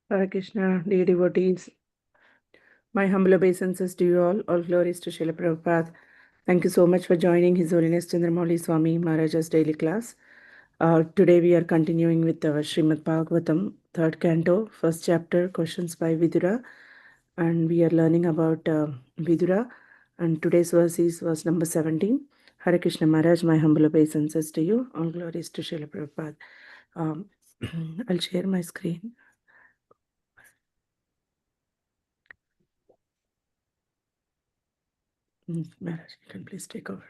Hare Krishna, dear devotees. My humble obeisances to you all. All glories to Srila Prabhupada. Thank you so much for joining His Holiness Chandramauli Swami Maharaja's daily class. Today we are continuing with the Srimad Bhagavatam, third canto, first chapter, questions by Vidura. And we are learning about Vidura. And today's verse is verse number 17. Hare Krishna Maharaj, my humble obeisances to you. All glories to Srila Prabhupada. Um, I'll share my screen. Maharaj, you can please take over.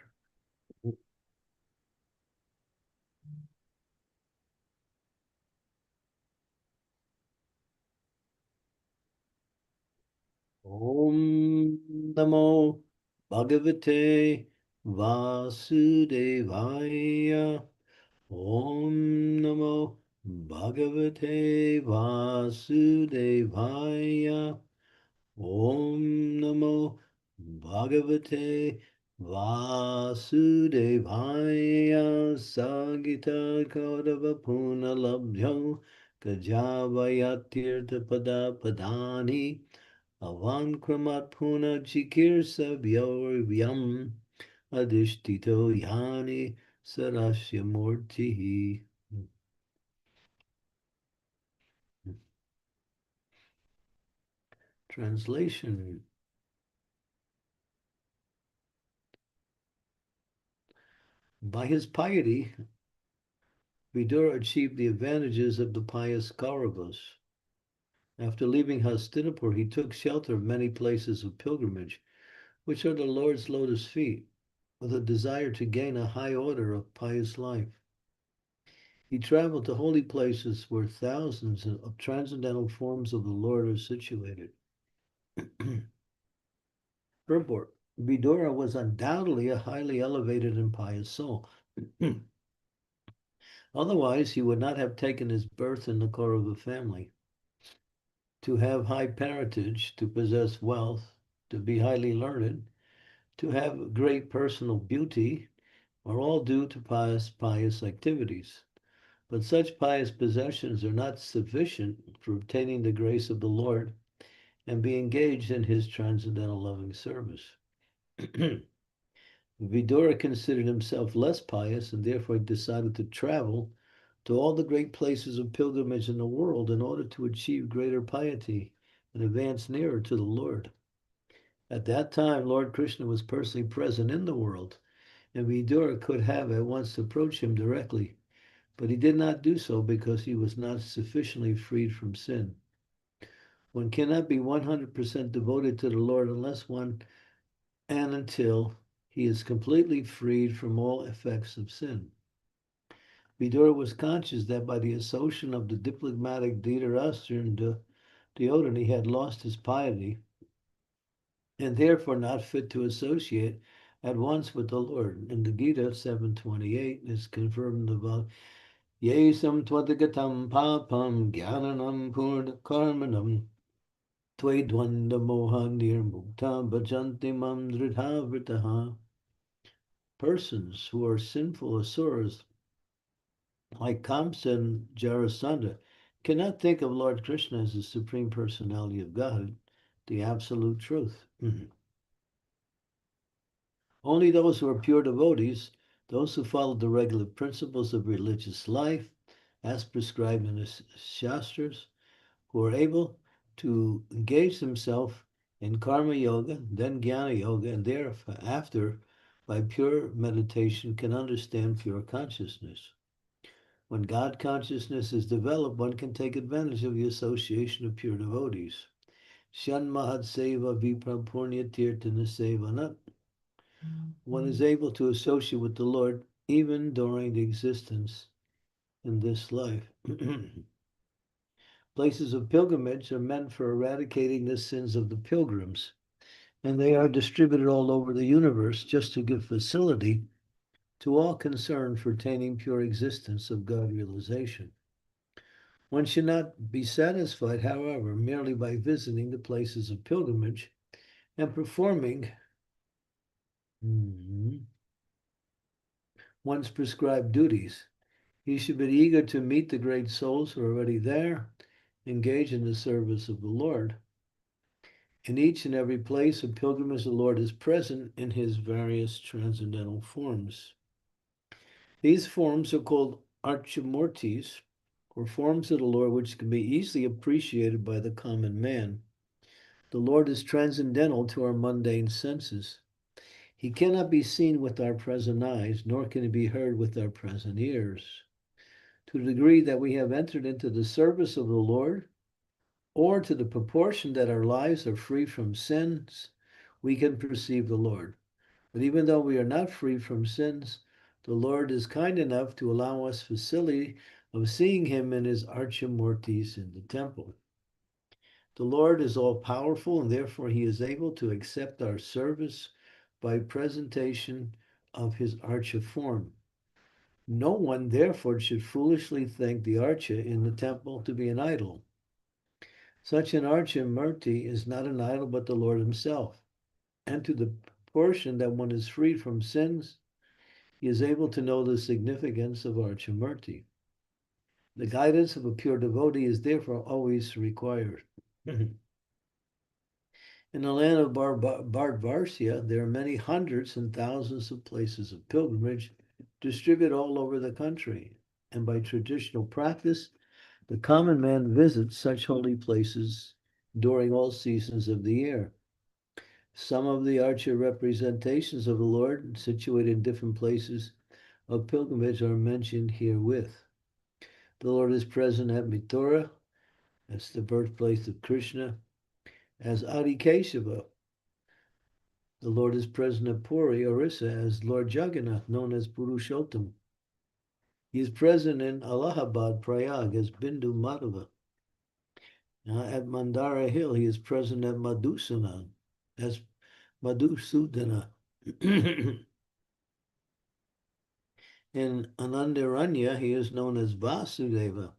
Om Namo Bhagavate Vasudevaya. Om Namo Bhagavate Vasudevaya. Om Namo Bhagavate Vasudevaya. Sagita Kaudava Punalabdhyo Gajavayatirtha Pada Padani Avankramat Puna Chikirsa Vyavyam Adishtito Yani Sarasya Murti. Translation. By his piety, Vidura achieved the advantages of the pious Kauravas. After leaving Hastinapur, he took shelter of many places of pilgrimage, which are the Lord's lotus feet, with a desire to gain a high order of pious life. He traveled to holy places where thousands of transcendental forms of the Lord are situated. Purport. Vidura was undoubtedly a highly elevated and pious soul. Otherwise, he would not have taken his birth in the Kaurava family. To have high parentage, to possess wealth, to be highly learned, to have great personal beauty are all due to pious activities. But such pious possessions are not sufficient for obtaining the grace of the Lord and be engaged in his transcendental loving service. Vidura considered himself less pious and therefore decided to travel to all the great places of pilgrimage in the world in order to achieve greater piety and advance nearer to the Lord. At that time, Lord Krishna was personally present in the world, and Vidura could have at once approached him directly, but he did not do so because he was not sufficiently freed from sin. One cannot be 100% devoted to the Lord unless one and until he is completely freed from all effects of sin. Vidura was conscious that by the association of the diplomatic Dhritarashtra and Duryodhana he had lost his piety and therefore not fit to associate at once with the Lord. In the Gita 7:28 is confirmed about Yesam Tvatagatam Papam Gyananam Purna Karmanam Tve Dvanda Moha Nirmukta Bhajanti Mam Dridhavritaha. Persons who are sinful asuras like Kamsa and Jarasandha cannot think of Lord Krishna as the Supreme Personality of God, the Absolute Truth. Only those who are pure devotees, those who follow the regular principles of religious life, as prescribed in the Shastras, who are able to engage themselves in Karma Yoga, then Jnana Yoga, and thereafter, by pure meditation, can understand pure consciousness. When God consciousness is developed, one can take advantage of the association of pure devotees. Shan Mahad Seva Viprapurnya Tirtana Sevanat. One is able to associate with the Lord even during the existence in this life. Places of pilgrimage are meant for eradicating the sins of the pilgrims, and they are distributed all over the universe just to give facility to all concerned for attaining pure existence of God realization. One should not be satisfied, however, merely by visiting the places of pilgrimage and performing one's prescribed duties. He should be eager to meet the great souls who are already there, engage in the service of the Lord. In each and every place of pilgrimage, the Lord is present in his various transcendental forms. These forms are called archamurtis, or forms of the Lord which can be easily appreciated by the common man. The Lord is transcendental to our mundane senses. He cannot be seen with our present eyes, nor can he be heard with our present ears. To the degree that we have entered into the service of the Lord, or to the proportion that our lives are free from sins, we can perceive the Lord. But even though we are not free from sins, the Lord is kind enough to allow us facility of seeing him in his archamurtis in the temple. The Lord is all powerful, and therefore he is able to accept our service by presentation of his archa form. No one, therefore, should foolishly think the archa in the temple to be an idol. Such an archamurti is not an idol, but the Lord himself. And to the proportion that one is freed from sins, he is able to know the significance of archamurti. The guidance of a pure devotee is therefore always required. In the land of Bardvarsia, there are many hundreds and thousands of places of pilgrimage distributed all over the country. And by traditional practice, the common man visits such holy places during all seasons of the year. Some of the archer representations of the Lord, situated in different places of pilgrimage, are mentioned herewith. The Lord is present at Mithura, that's the birthplace of Krishna, as Adi Keshava. The Lord is present at Puri, Orissa, as Lord Jagannath, known as Purushottam. He is present in Allahabad, Prayag, as Bindu Madhava. At Mandara Hill, he is present at Madhusana, as Madhusudana. In Anandaranya, he is known as Vasudeva,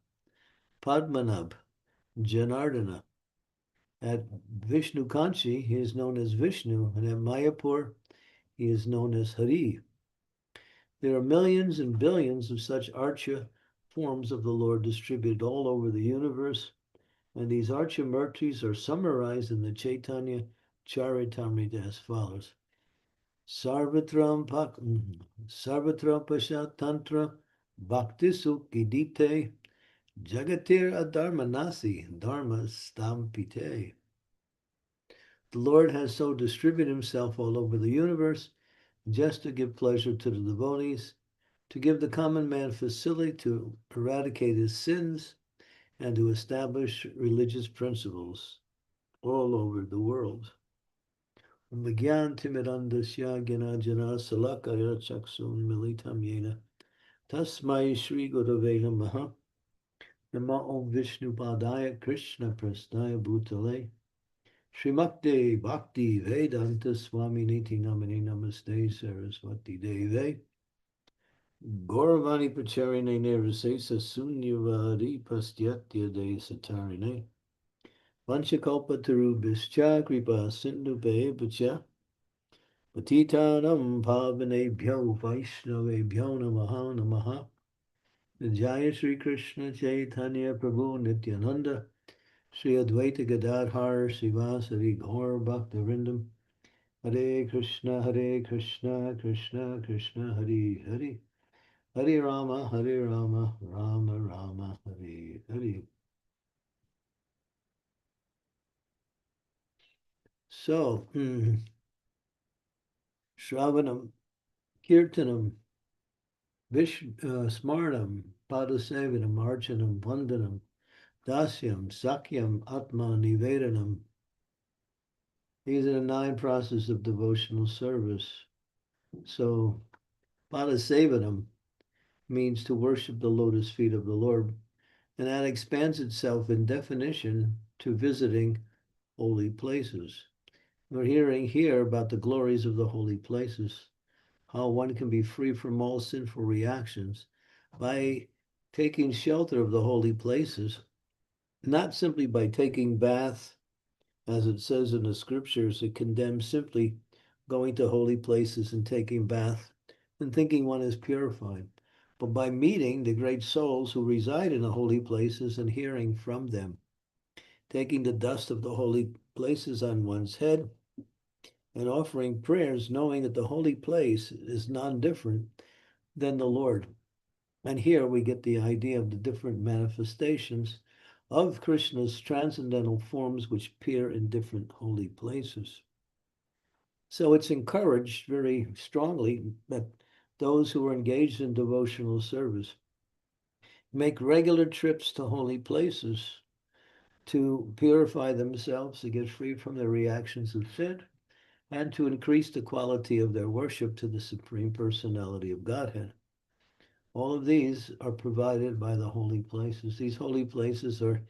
Padmanabh, Janardana. At Vishnu Kanchi, he is known as Vishnu, and at Mayapur, he is known as Hari. There are millions and billions of such archa forms of the Lord distributed all over the universe, and these archamurtis are summarized in the Chaitanya Charitamrita as follows. Sarvatram Pashat Tantra Bhakti Sukhidite Jagatir Adharmanasi Dharma Stampite. The Lord has so distributed himself all over the universe just to give pleasure to the devotees, to give the common man facility to eradicate his sins, and to establish religious principles all over the world. Tasmai Shri Gurave Namaha. Namo Om Vishnu Padaya Krishna Prasthaya Bhutale Srimakte Bhakti Vedanta Swami Niti Namani Namaste Saraswati Deve Gauravani Pacharine Nirvisesa Sunyavadi Pastyatya De Satarine Vanchakalpa Tarubhischa Kripa Sindhu Bevacha Patitanam Pavanebhyo Vaishnavebhyo Namaha Namaha Jaya Sri Krishna Chaitanya Prabhu Nityananda Sri Advaita Gadadhar Srivasari Gaur Bhaktivinoda Hare Krishna Krishna Krishna Hare Hare Hare Rama Rama Rama Hare Hare. So, Shravanam, Kirtanam, Smarnam, Padasevanam, Archanam, Vandanam, Dasyam, Sakyam, Atma, Nivedanam. These are the 9 processes of devotional service. So, Padasevanam means to worship the lotus feet of the Lord, and that expands itself in definition to visiting holy places. We're hearing here about the glories of the holy places, how one can be free from all sinful reactions by taking shelter of the holy places, not simply by taking bath, as it says in the scriptures. It condemns simply going to holy places and taking bath and thinking one is purified. but by meeting the great souls who reside in the holy places and hearing from them, taking the dust of the holy places on one's head and offering prayers, knowing that the holy place is none different than the Lord. And here we get the idea of the different manifestations of Krishna's transcendental forms which appear in different holy places. So it's encouraged very strongly that those who are engaged in devotional service make regular trips to holy places to purify themselves, to get free from the reactions of sin, and to increase the quality of their worship to the Supreme Personality of Godhead. All of these are provided by the holy places. These holy places are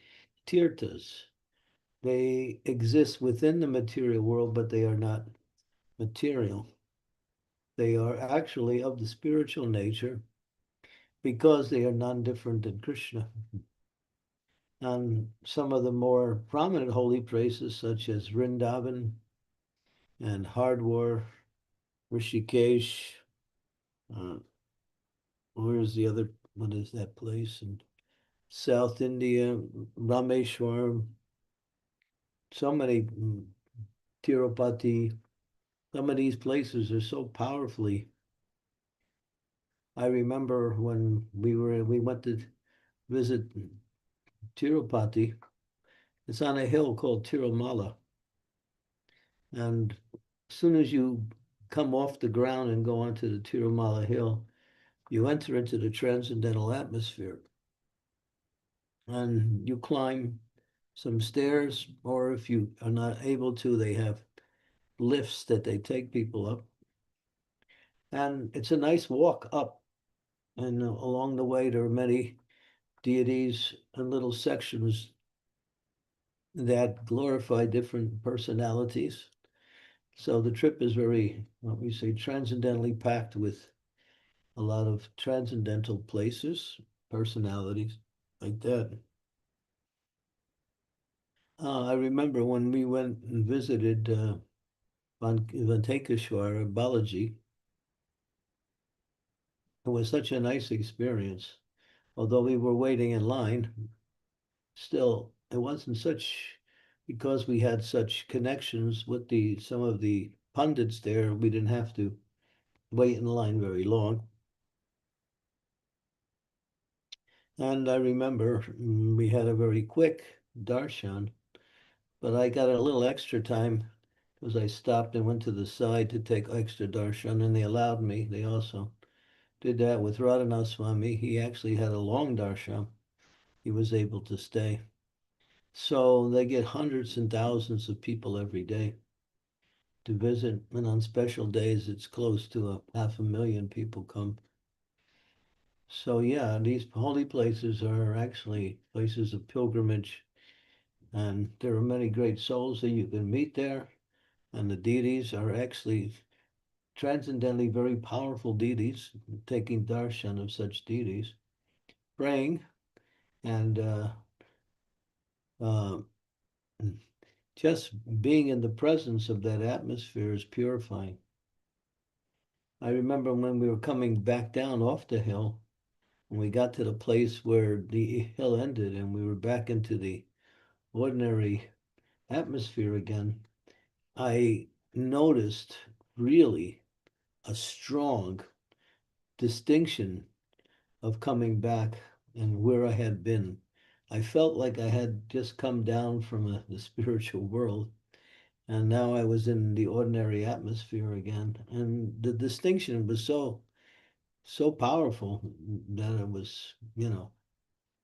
tirthas. They exist within the material world, but they are not material. They are actually of the spiritual nature because they are non-different than Krishna. And some of the more prominent holy places, such as Vrindavan and Hardwar, Rishikesh, where's the other, what is that place? In South India, Rameshwaram, so many, Tirupati, some of these places are so powerfully. I remember when we went to visit Tirupati. It's on a hill called Tirumala. And as soon as you come off the ground and go onto the Tirumala hill, you enter into the transcendental atmosphere. And you climb some stairs, or if you are not able to, they have lifts that they take people up. And it's a nice walk up. And along the way, there are many deities and little sections that glorify different personalities. So the trip is very, what we say, transcendentally packed with a lot of transcendental places, personalities like that. I remember when we went and visited Venkatekeshwar, Balaji. It was such a nice experience. Although we were waiting in line, still, it wasn't such, because we had such connections with some of the pundits there, we didn't have to wait in line very long. And I remember we had a very quick darshan, but I got a little extra time because I stopped and went to the side to take extra darshan, and they allowed me. They also did that with Radhanath Swami. He actually had a long darshan. He was able to stay. So they get hundreds and thousands of people every day to visit, and on special days, it's close to 500,000 people come. So yeah, these holy places are actually places of pilgrimage, and there are many great souls that you can meet there, and the deities are actually transcendently very powerful deities, taking darshan of such deities, praying, and uh, just being in the presence of that atmosphere is purifying. I remember when we were coming back down off the hill, when we got to the place where the hill ended and we were back into the ordinary atmosphere again, I noticed really a strong distinction of coming back and where I had been. I felt like I had just come down from the spiritual world, and now I was in the ordinary atmosphere again. And the distinction was so powerful that it was,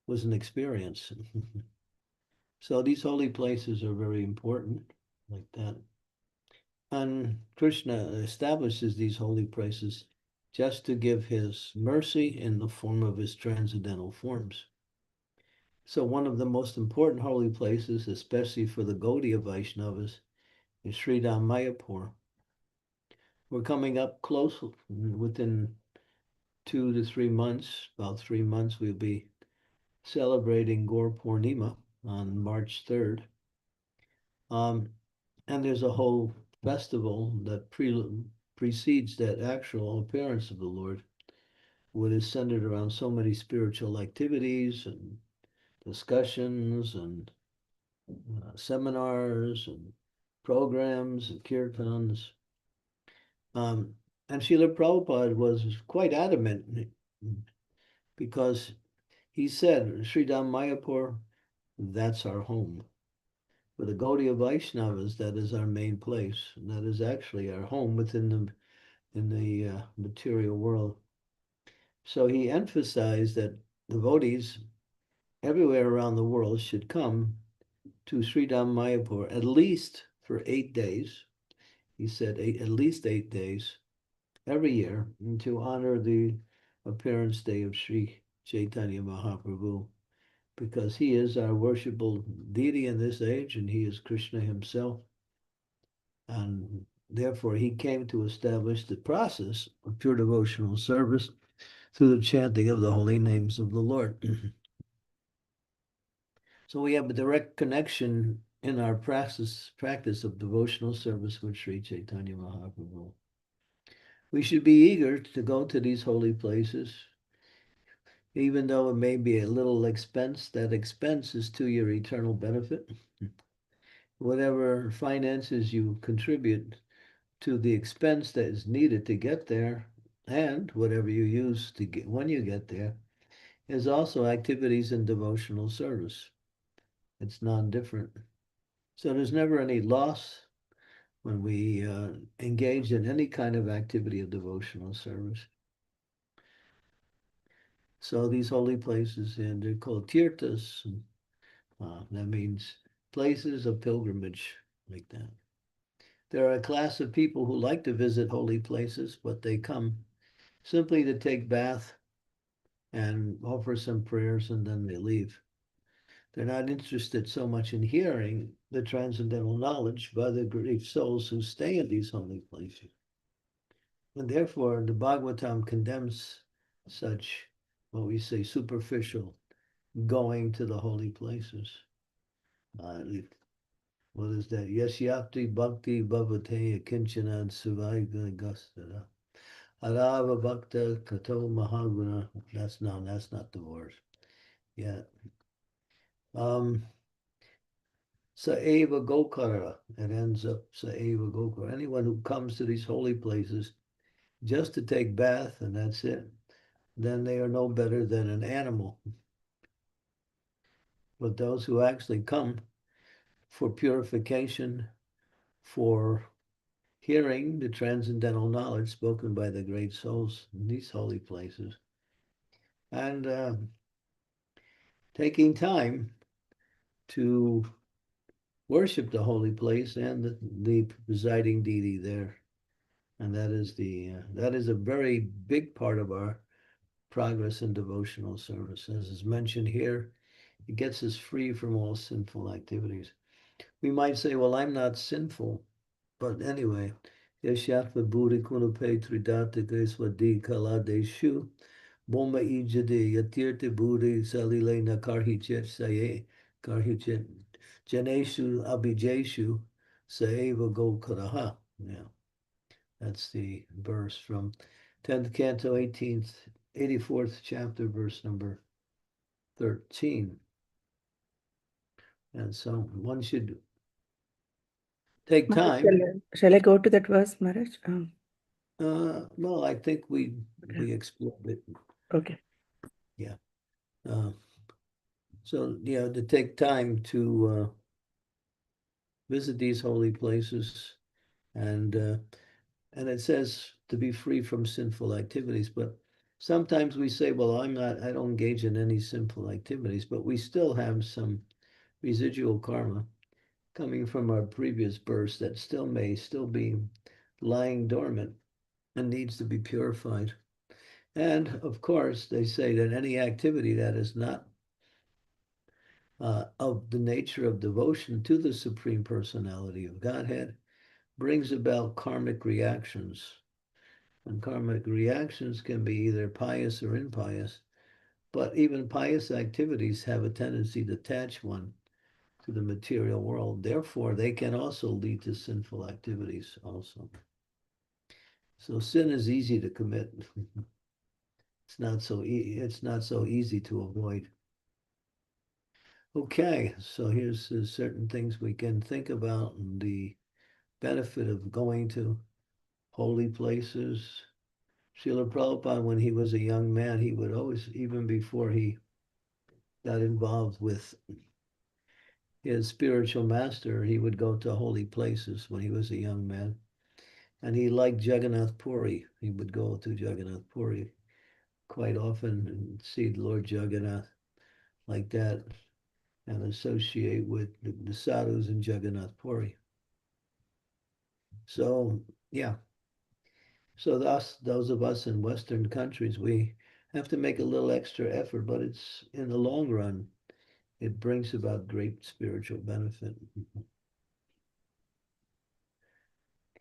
was an experience. So these holy places are very important, like that. And Krishna establishes these holy places just to give his mercy in the form of his transcendental forms. So one of the most important holy places, especially for the Gaudiya Vaishnavas, is Sridham Mayapur. We're coming up close, within 2 to 3 months, about 3 months, we'll be celebrating Gaur Purnima on March 3rd. And there's a whole festival that precedes that actual appearance of the Lord. what is centered around so many spiritual activities and discussions and seminars and programs and kirtans. And Srila Prabhupada was quite adamant because he said, Sridham Mayapur, that's our home. For the Gaudiya Vaishnavas, that is our main place. And that is actually our home within the material world. So he emphasized that devotees everywhere around the world should come to Sridham Mayapur at least for 8 days. He said at least 8 days every year to honor the appearance day of Sri Chaitanya Mahaprabhu, because he is our worshipable deity in this age and he is Krishna himself. And therefore, he came to establish the process of pure devotional service through the chanting of the holy names of the Lord. So we have a direct connection in our practice of devotional service with Sri Chaitanya Mahaprabhu. We should be eager to go to these holy places, even though it may be a little expense. That expense is to your eternal benefit. Whatever finances you contribute to the expense that is needed to get there, and whatever you use to get when you get there, is also activities in devotional service. It's non-different. So there's never any loss when we engage in any kind of activity of devotional service. So these holy places, and they're called tirthas. That means places of pilgrimage, like that. There are a class of people who like to visit holy places, but they come simply to take bath and offer some prayers, and then they leave. They're not interested so much in hearing the transcendental knowledge by the great souls who stay in these holy places. And therefore, the Bhagavatam condemns such, what we say, superficial going to the holy places. What is that? Yasyapti bhakti bhavate kinchana suvaiga gastara. Arava bhakta kato mahaguna. That's not the word. Yeah. Saeva Gokara. It ends up Saeva Gokara. Anyone who comes to these holy places just to take bath and that's it, then they are no better than an animal. But those who actually come for purification, for hearing the transcendental knowledge spoken by the great souls in these holy places, and taking time to worship the holy place and the presiding deity there. And that is a very big part of our progress in devotional service. As is mentioned here, it gets us free from all sinful activities. We might say, well, I'm not sinful. But anyway, Yashatva Buddhi Kunupe Tridata Deswadi Kala Deshu Bomba Ijade Yatirte Buddhi Salile Nakarhichet Saye Karhichet Janeshu Abijeshu Saeva Go Karaha. Yeah, that's the verse from 10th Canto, 84th chapter, verse number 13. And so one should take Maharaj, time. shall I go to that verse, Maharaj? Well, I think we explored it. Okay. Yeah. So, to take time to visit these holy places, and it says to be free from sinful activities. But sometimes we say, well, I don't engage in any sinful activities, but we still have some residual karma coming from our previous births that may still be lying dormant and needs to be purified. And of course, they say that any activity that is not of the nature of devotion to the Supreme Personality of Godhead brings about karmic reactions. And karmic reactions can be either pious or impious, but even pious activities have a tendency to attach one to the material world. Therefore, they can also lead to sinful activities also. So sin is easy to commit. it's not so easy to avoid. Okay, so here's certain things we can think about and the benefit of going to holy places. Srila Prabhupada, when he was a young man, he would always, even before he got involved with his spiritual master, he would go to holy places when he was a young man. And he liked Jagannath Puri. He would go to Jagannath Puri quite often and see Lord Jagannath like that and associate with the sadhus in Jagannath Puri. So, yeah. So those of us in Western countries, we have to make a little extra effort, but it's in the long run, it brings about great spiritual benefit.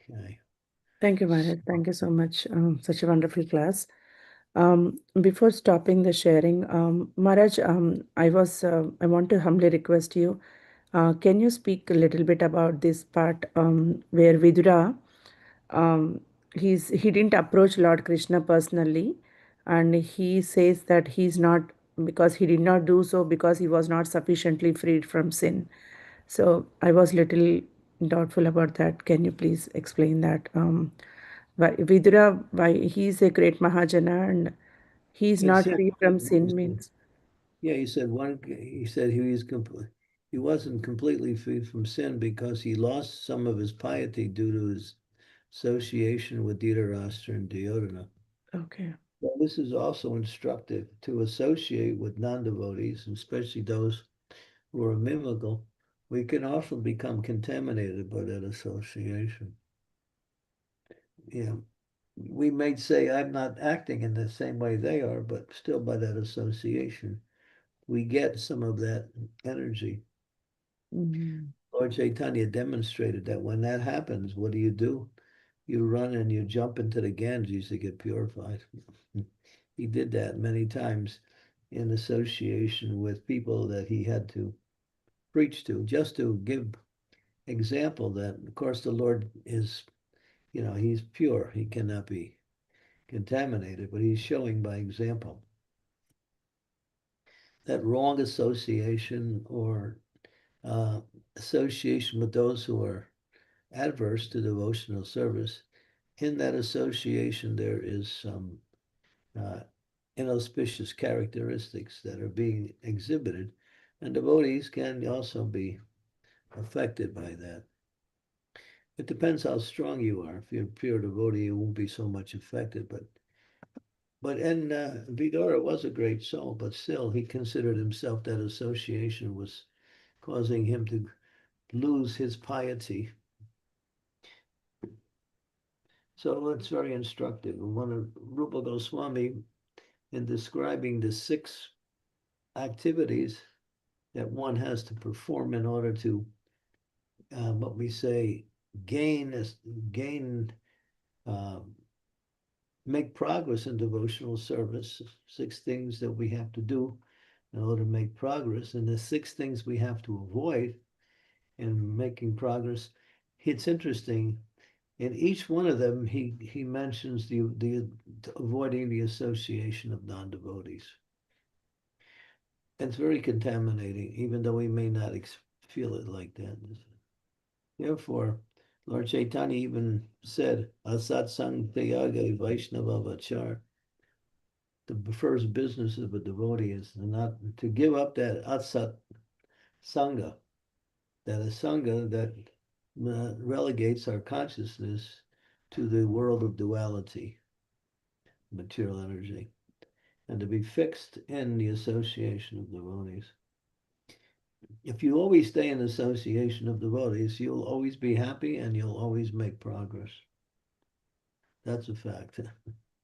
Okay. Thank you, Maharaj. Thank you so much. Such a wonderful class. Before stopping the sharing, Maharaj, I want to humbly request you, can you speak a little bit about this part where Vidura, um, he didn't approach Lord Krishna personally, and he says that he's not, because he did not do so because he was not sufficiently freed from sin. So I was little doubtful about that. Can you please explain that? Why Vidura, why he's a great Mahajana and he's He not said, free from sin means. yeah, he said he wasn't completely free from sin because he lost some of his piety due to his association with Dhritarashtra and Duryodhana. Okay. Well, this is also instructive to associate with non-devotees, especially those who are mimical. We can often become contaminated by that association. Yeah, we may say, I'm not acting in the same way they are, but still by that association, we get some of that energy. Mm. Lord Chaitanya demonstrated that when that happens, what do? You run and you jump into the Ganges to get purified. He did that many times in association with people that he had to preach to, just to give example that, of course, the Lord is, he's pure. He cannot be contaminated, but he's showing by example that wrong association or uh, association with those who are adverse to devotional service. In that association, there is some uh, inauspicious characteristics that are being exhibited, and devotees can also be affected by that. It depends how strong you are. If you're a pure devotee, you won't be so much affected. But Vidura was a great soul, but still, he considered himself that association was causing him to lose his piety. So it's very instructive. One of Rupa Goswami, in describing the 6 activities that one has to perform in order to, what we say, gain, gain, um, make progress in devotional service. 6 things that we have to do in order to make progress, and the 6 things we have to avoid in making progress. It's interesting. In each one of them, he mentions the avoiding the association of non-devotees. It's very contaminating, even though we may not feel it like that. Therefore, Lord Chaitanya even said, Asatsang Tyaga Vaishnava Vachar. The first business of a devotee is not to give up that Atsat Sangha, that is Sangha that relegates our consciousness to the world of duality, material energy, and to be fixed in the association of devotees. If you always stay in association of devotees, you'll always be happy and you'll always make progress. That's a fact.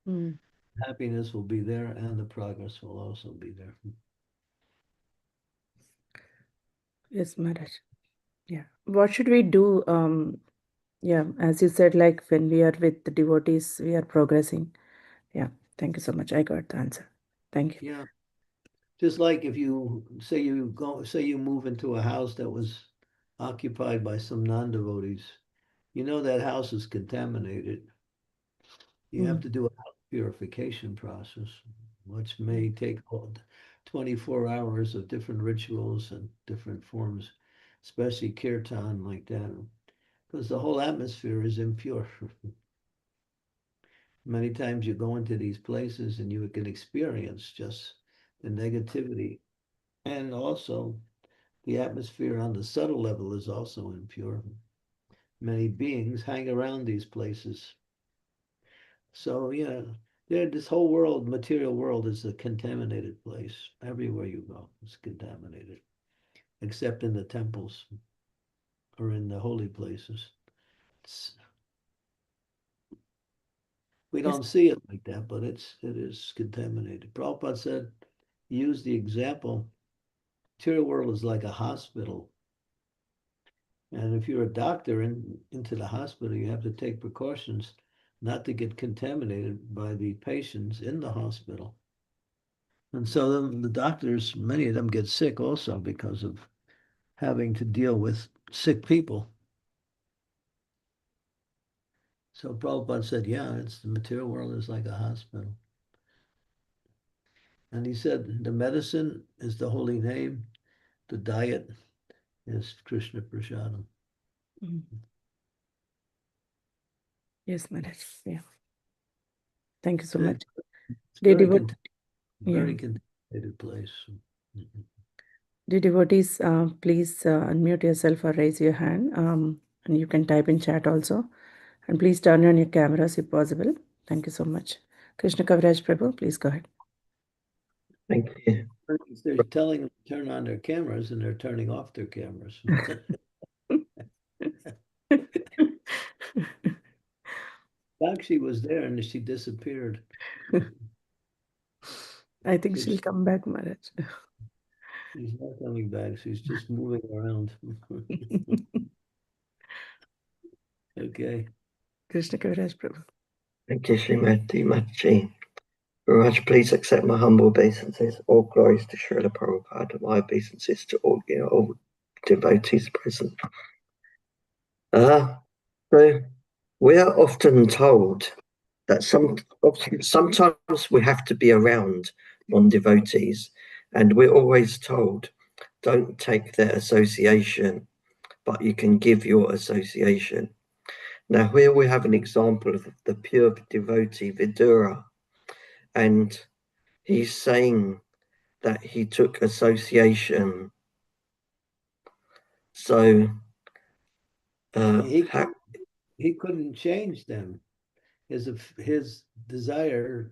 Mm. Happiness will be there and the progress will also be there. Yes, Maharaj. Yeah. What should we do? Yeah, as you said, like when we are with the devotees, we are progressing. Yeah. Thank you so much. I got the answer. Thank you. Yeah. Just like if say you move into a house that was occupied by some non-devotees, you know that house is contaminated. You have Mm. to do a house purification process. which may take 24 hours of different rituals and different forms, especially kirtan like that, because the whole atmosphere is impure. Many times you go into these places and you can experience just the negativity. And also, the atmosphere on the subtle level is also impure. Many beings hang around these places. So, this whole world, material world, is a contaminated place. Everywhere you go, it's contaminated, except in the temples or in the holy places. We Yes. don't see it like that, but it is contaminated. Prabhupada said, use the example, material world is like a hospital. And if you're a doctor into the hospital, you have to take precautions not to get contaminated by the patients in the hospital. And so then the doctors, many of them get sick also because of having to deal with sick people. So Prabhupada said, yeah, it's the material world is like a hospital. And he said the medicine is the holy name, the diet is Krishna Prasadam. Mm. Yes, Maharaj. Yeah. Thank you so And much. it's Dear yeah. very contaminated place. Mhm. Dear devotees, please unmute yourself or raise your hand. And you can type in chat also. And please turn on your cameras if possible. Thank you so much. Krishna Kaviraj Prabhu, please go ahead. Thank you. They're telling them to turn on their cameras and they're turning off their cameras. Bakshi was there and she disappeared. I think she'll She's come back, Maharaj. not coming back. She's just moving around. Okay. Krishna Kaviraj Prabhu. Thank you, Srimati Machi. Raj, please accept my humble obeisances. All glories to Srila Prabhupada. My obeisances to all devotees present. So we are often told that sometimes we have to be around non-devotees, and we're always told, don't take their association, but you can give your association. Now, here we have an example of the pure devotee Vidura, and he's saying that he took association. So, he couldn't change them. His desire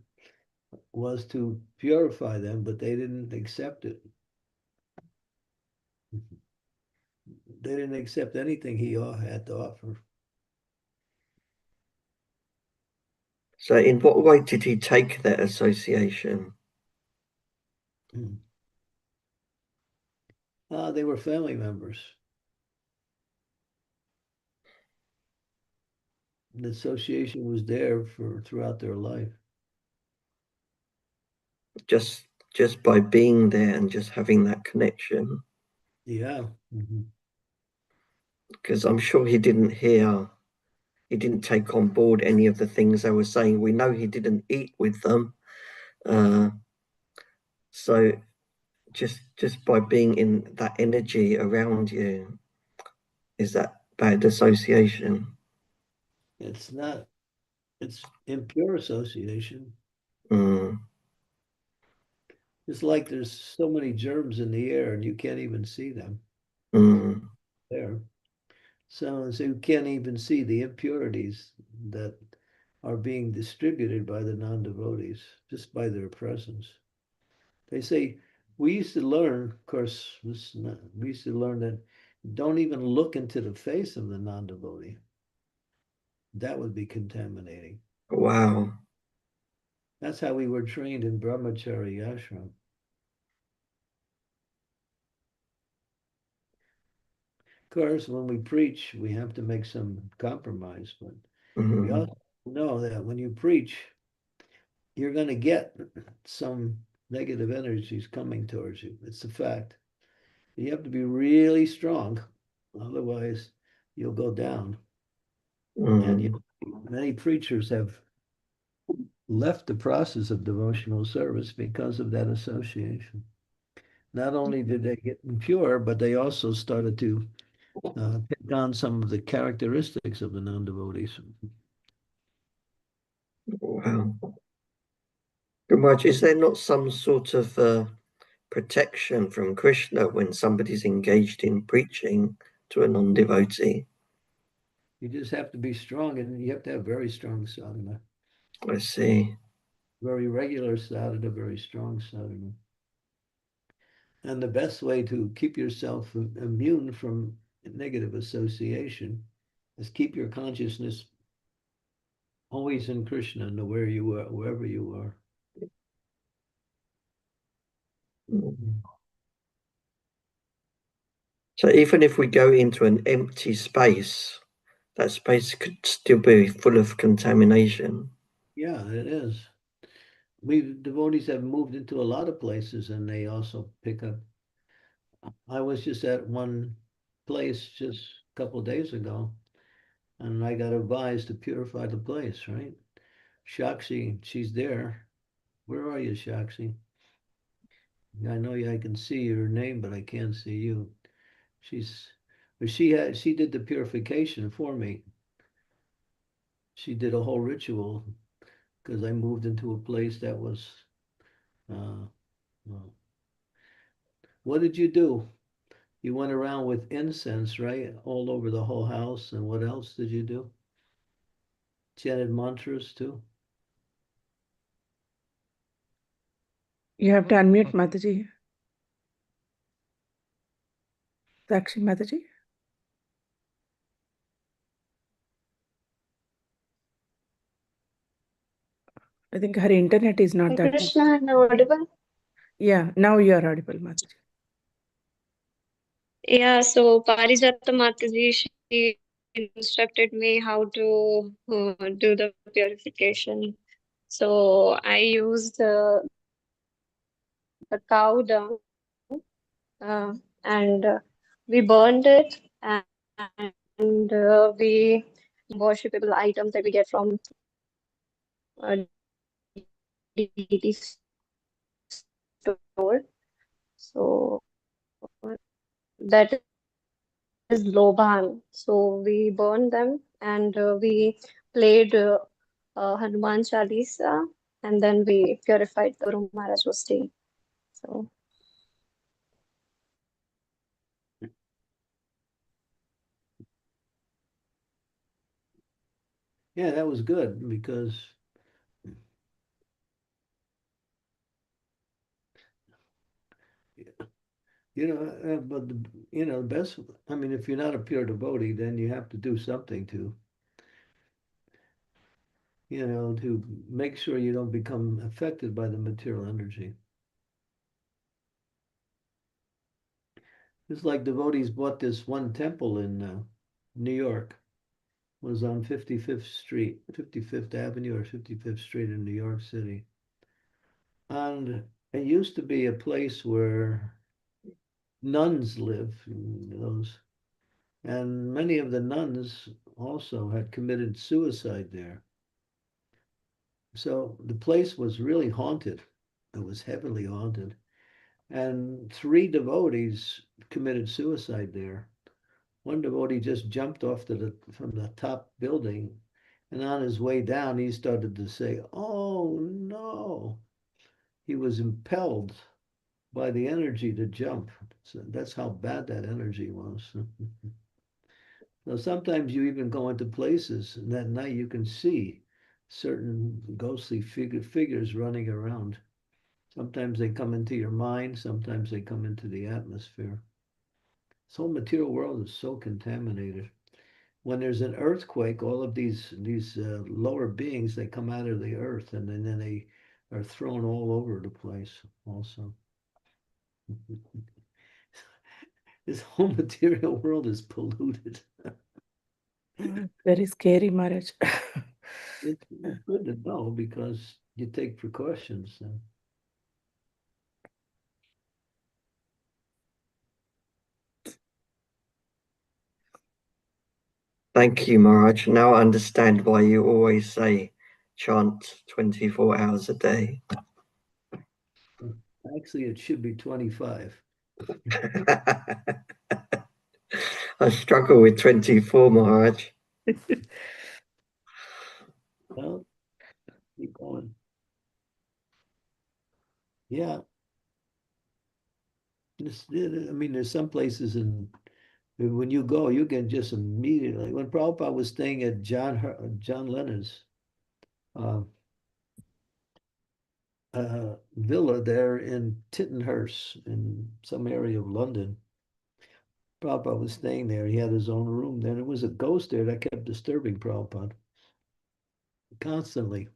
was to purify them, but they didn't accept it. They didn't accept anything he had to offer. So, in what way did he take that association? They were family members. The association was there throughout their life. Just by being there and just having that connection. Yeah. Because I'm sure he didn't take on board any of the things they were saying. We know he didn't eat with them. So just by being in that energy around you, is that bad association? It's not, it's impure association. Mm. It's like there's so many germs in the air and you can't even see them there. So you can't even see the impurities that are being distributed by the non-devotees just by their presence. They say, we used to learn, of course, we used to learn that don't even look into the face of the non-devotee. That would be contaminating. Wow. That's how we were trained in brahmachari ashram. Of course, when we preach, we have to make some compromise, but we also know that when you preach, you're going to get some negative energies coming towards you. It's a fact. You have to be really strong, otherwise you'll go down. And many preachers have left the process of devotional service because of that association. Not only did they get impure, but they also started to take on some of the characteristics of the non-devotees. Wow. Maharaj, is there not some sort of protection from Krishna when somebody's engaged in preaching to a non-devotee? You just have to be strong, and you have to have very strong sadhana, I see. very regular sadhana, very strong sadhana. And the best way to keep yourself immune from negative association is keep your consciousness always in Krishna, no where you are, wherever you are. Mm. So even if we go into an empty space, that space could still be full of contamination. Yeah, it is. We devotees have moved into a lot of places, and they also pick up. I was just at one place just a couple of days ago, and I got advised to purify the place, right? Shakshi, she's there. Where are you, Shakshi? I know I can see your name, but I can't see you. She's, but she did the purification for me. She did a whole ritual because I moved into a place that was. Uh, uh, what did you do? You went around with incense, right, all over the whole house. And what else did you do? Chanted mantras too. You have to unmute Mataji. Sakshi Mataji. I think her internet is not that. Krishna, am I audible? Yeah, now you are audible, Mataji. Yeah, so Parijata Mataji, she instructed me how to do the purification. So I used the cow dung and we burned it and we worshipable items that we get from DT store. So that is Loban. So we burned them and we played Hanuman Chalisa and then we purified the Guru Maharaj was staying. So Yeah, that was good because but the best. I mean, if you're not a pure devotee, then you have to do something to make sure you don't become affected by the material energy. It's like devotees bought this one temple in New York. It was on 55th Street, 55th Avenue or 55th Street in New York City. And it used to be a place where nuns live, and many of the nuns also had committed suicide there. So the place was really haunted. It was heavily haunted. And three devotees committed suicide there. One devotee just jumped off from the top building, and on his way down, he started to say, "Oh no!" He was impelled by the energy to jump. So that's how bad that energy was. So sometimes you even go into places, and that night you can see certain ghostly figures running around. Sometimes they come into your mind, sometimes they come into the atmosphere. This whole material world is so contaminated. When there's an earthquake, all of these lower beings, they come out of the earth, and then they are thrown all over the place also. This whole material world is polluted. Very scary, Maharaj. It's good to know because you take precautions. Thank you, Maharaj. Now I understand why you always say chant 24 hours a day. Actually, it should be 25. I struggle with 24, Maharaj. Well, keep going. Yeah. I mean, there's some places when you go, you can just immediately. When Prabhupada was staying at John Lennon's villa there in Tittenhurst in some area of London, Prabhupada was staying there. He had his own room. Then there was a ghost there that kept disturbing Prabhupada constantly.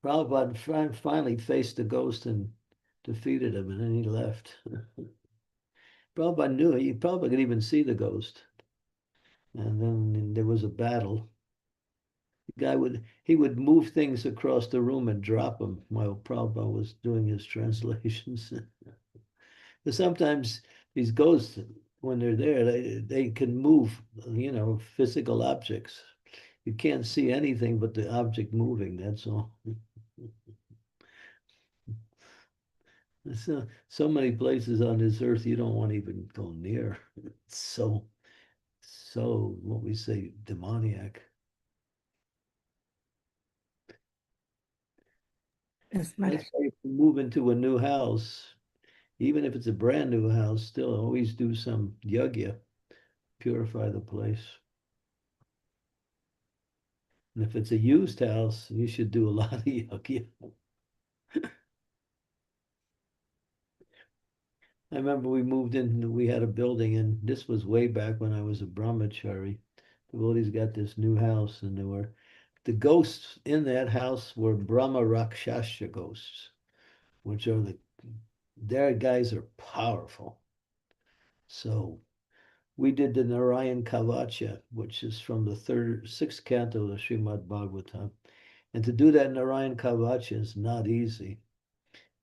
Prabhupada finally faced the ghost and defeated him, and then he left. Prabhupada knew he probably could even see the ghost. And then there was a battle. The guy would move things across the room and drop them while Prabhupada was doing his translations. But sometimes these ghosts, when they're there, they can move, physical objects. You can't see anything but the object moving, that's all. So many places on this earth you don't want to even go near. It's so what we say, demoniac. Yes, That's Maharaj. why if you move into a new house, even if it's a brand new house, still always do some yagya, purify the place. And if it's a used house, you should do a lot of yagya. I remember we moved in, we had a building, and this was way back when I was a brahmachari. The devotees got this new house, and the ghosts in that house were Brahma Rakshasha ghosts, which are their guys are powerful. So we did the Narayan Kavacha, which is from the sixth canto of the Srimad Bhagavatam. And to do that Narayan Kavacha is not easy.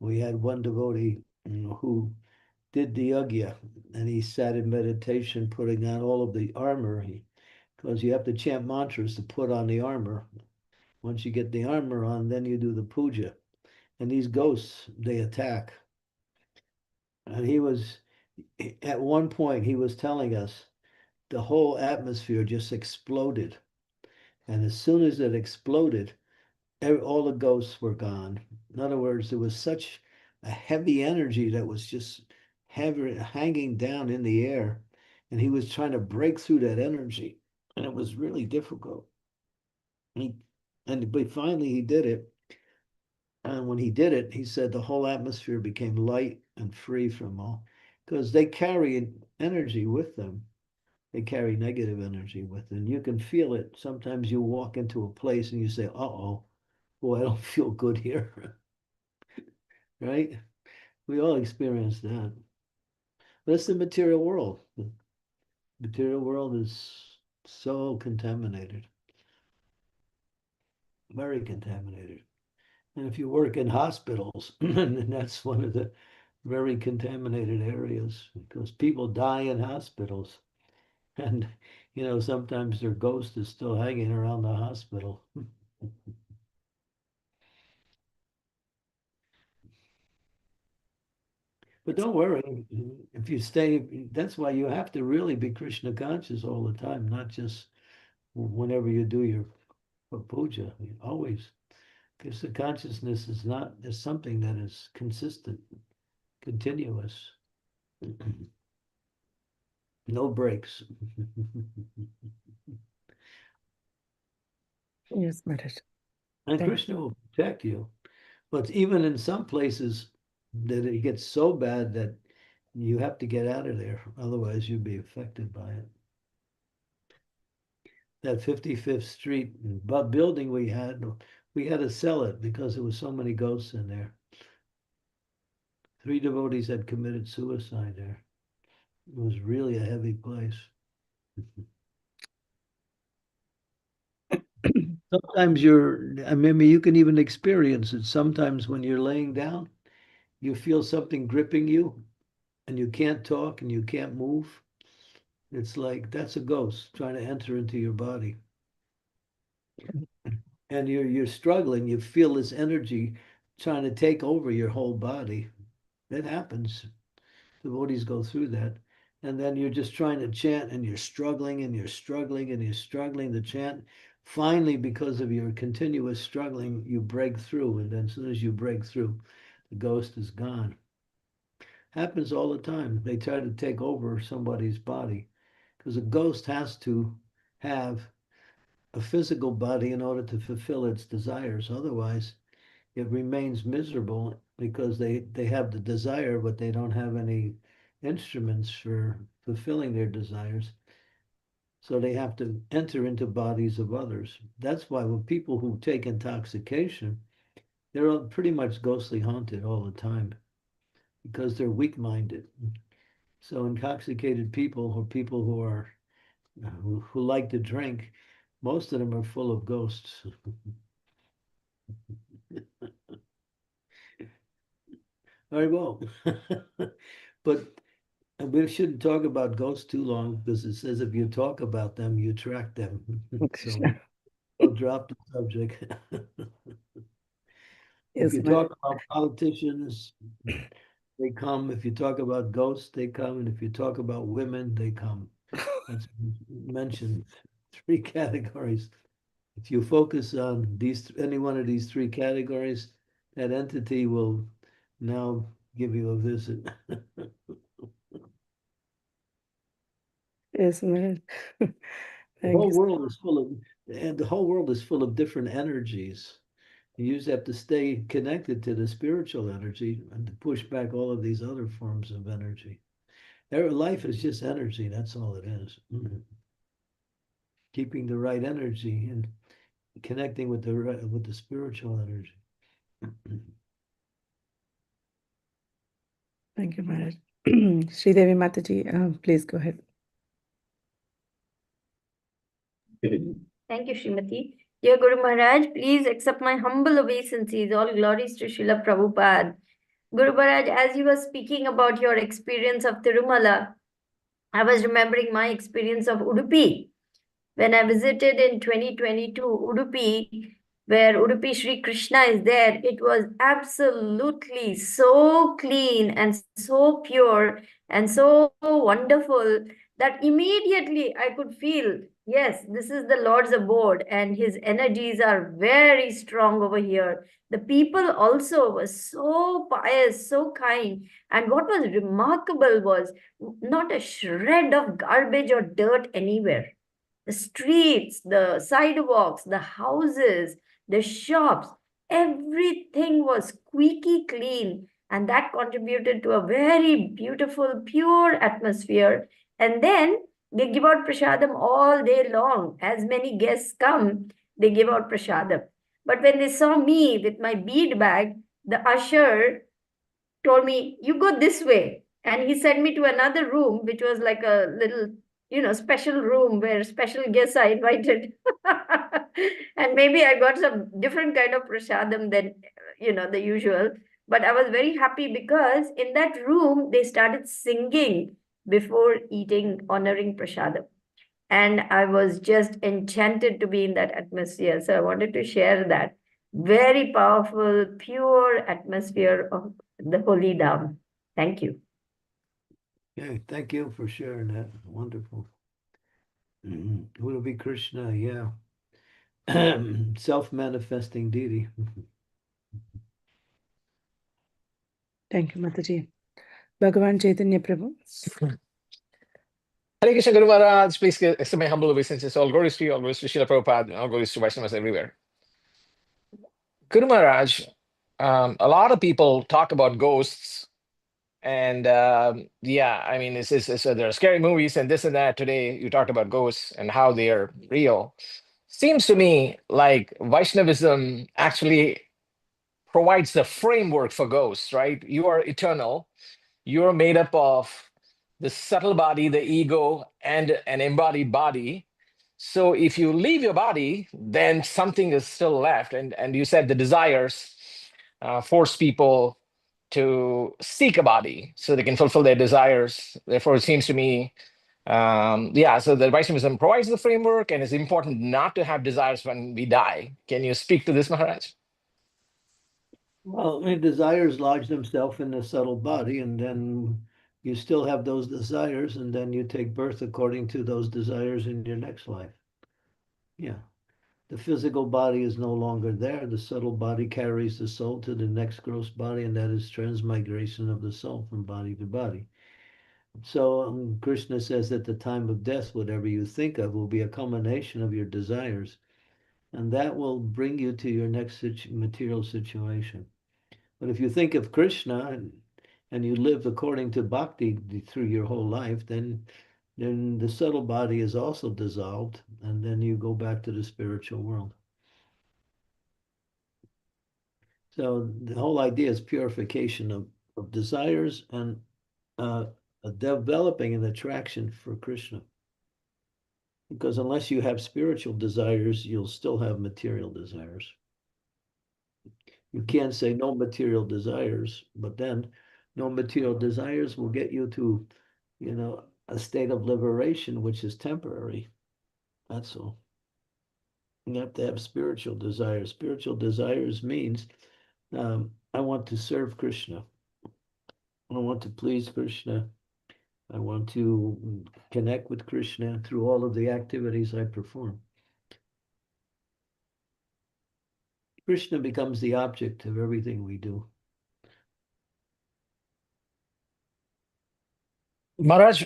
We had one devotee who did the yagya, and he sat in meditation putting on all of the armor, because you have to chant mantras to put on the armor. Once you get the armor on, then you do the puja. And these ghosts, they attack. And at one point, he was telling us the whole atmosphere just exploded. And as soon as it exploded, all the ghosts were gone. In other words, there was such a heavy energy that was just hanging down in the air. And he was trying to break through that energy. And it was really difficult. But finally he did it. And when he did it, he said the whole atmosphere became light and free from all, because they carry energy with them. They carry negative energy with them. You can feel it. Sometimes you walk into a place and you say, uh-oh, boy, I don't feel good here. Right? We all experience that. But it's the material world. The material world is so contaminated, very contaminated. And if you work in hospitals, and that's one of the very contaminated areas, because people die in hospitals. And, sometimes their ghost is still hanging around the hospital. But don't worry, if you stay, that's why you have to really be Krishna conscious all the time, not just whenever you do your puja, always. Because the consciousness is something that is consistent, continuous, no breaks. Yes, Maharaj. And Thank Krishna will protect you. But even in some places that it gets so bad that you have to get out of there, otherwise you'll be affected by it. That 55th Street building we had to sell it because there was so many ghosts in there. 3 devotees had committed suicide there. It was really a heavy place. Sometimes I remember you can even experience it. Sometimes when you're laying down, you feel something gripping you and you can't talk and you can't move. It's like that's a ghost trying to enter into your body. and you're struggling, you feel this energy trying to take over your whole body. It happens. Devotees go through that. And then you're just trying to chant and you're struggling and you're struggling and you're struggling to chant. Finally, because of your continuous struggling, you break through. And then as soon as you break through, the ghost is gone. Happens all the time. They try to take over somebody's body because a ghost has to have a physical body in order to fulfill its desires. Otherwise, it remains miserable because they have the desire, but they don't have any instruments for fulfilling their desires. So they have to enter into bodies of others. That's why when people who take intoxication, they're all pretty much ghostly haunted all the time because they're weak-minded. So intoxicated people or people who are who like to drink, most of them are full of ghosts. Very well. But we shouldn't talk about ghosts too long because it says if you talk about them, you attract them. So we'll drop the subject. If Yes, you Maharaj. talk about politicians, they come. If you talk about ghosts, they come. And if you talk about women, they come. That's mentioned three categories. If you focus on these any one of these three categories, that entity will now give you a visit. Yes, Maharaj. The Thank whole you. world is full of, and the whole world is full of different energies. You just have to stay connected to the spiritual energy and to push back all of these other forms of energy. Life is just energy. That's all it is. Keeping the right energy and connecting with the spiritual energy. Thank you, Maharaj. Sridevi Mataji, please go ahead. Thank you, Srimati. Dear Guru Maharaj, please accept my humble obeisances. All glories to Srila Prabhupada. Guru Maharaj, as you were speaking about your experience of Tirumala, I was remembering my experience of Udupi. When I visited in 2022 Udupi, where Udupi Sri Krishna is there, it was absolutely so clean and so pure and so wonderful that immediately I could feel, yes, this is the Lord's abode and his energies are very strong over here. The people also were so pious, so kind. And what was remarkable was not a shred of garbage or dirt anywhere. The streets, the sidewalks, the houses, the shops, everything was squeaky clean. And that contributed to a very beautiful, pure atmosphere. And then they give out prasadam all day long. As many guests come, they give out prasadam. But when they saw me with my bead bag, the usher told me, "You go this way." And he sent me to another room, which was like a little, special room where special guests are invited. And maybe I got some different kind of prasadam than, the usual. But I was very happy because in that room, they started singing before eating, honoring prasadam. And I was just enchanted to be in that atmosphere. So I wanted to share that very powerful, pure atmosphere of the Holy Dham. Thank you. Okay, thank you for sharing that. Wonderful. Who will be Krishna? Yeah. Self-manifesting deity. Thank you, Mataji. Bhagavan Chaitanya Prabhu. Hare Krishna Guru Maharaj, please accept my humble obeisances. All glories to you, all glories to Srila Prabhupada, all glories to Vaishnavas everywhere. Guru Maharaj, a lot of people talk about ghosts, and yeah, I mean, there are scary movies and this and that. Today, you talked about ghosts and how they are real. Seems to me like Vaishnavism actually provides the framework for ghosts, right? You are eternal. You're made up of the subtle body, the ego, and an embodied body. So if you leave your body, then something is still left. And you said the desires force people to seek a body so they can fulfill their desires. Therefore, it seems to me Yeah, so the Vaishnavism provides the framework, and it's important not to have desires when we die. Can you speak to this, Maharaj? Well, desires lodge themselves in the subtle body, and then you still have those desires, and then you take birth according to those desires in your next life. Yeah. The physical body is no longer there. The subtle body carries the soul to the next gross body, and that is transmigration of the soul from body to body. So Krishna says at the time of death, whatever you think of will be a culmination of your desires, and that will bring you to your next material situation. But if you think of Krishna and you live according to bhakti through your whole life, then the subtle body is also dissolved, and then you go back to the spiritual world. So the whole idea is purification of desires and developing an attraction for Krishna. Because unless you have spiritual desires, you'll still have material desires. You can't say no material desires, but then no material desires will get you to, a state of liberation, which is temporary. That's all. You have to have spiritual desires. Spiritual desires means I want to serve Krishna. I want to please Krishna. I want to connect with Krishna through all of the activities I perform. Krishna becomes the object of everything we do. Maharaj,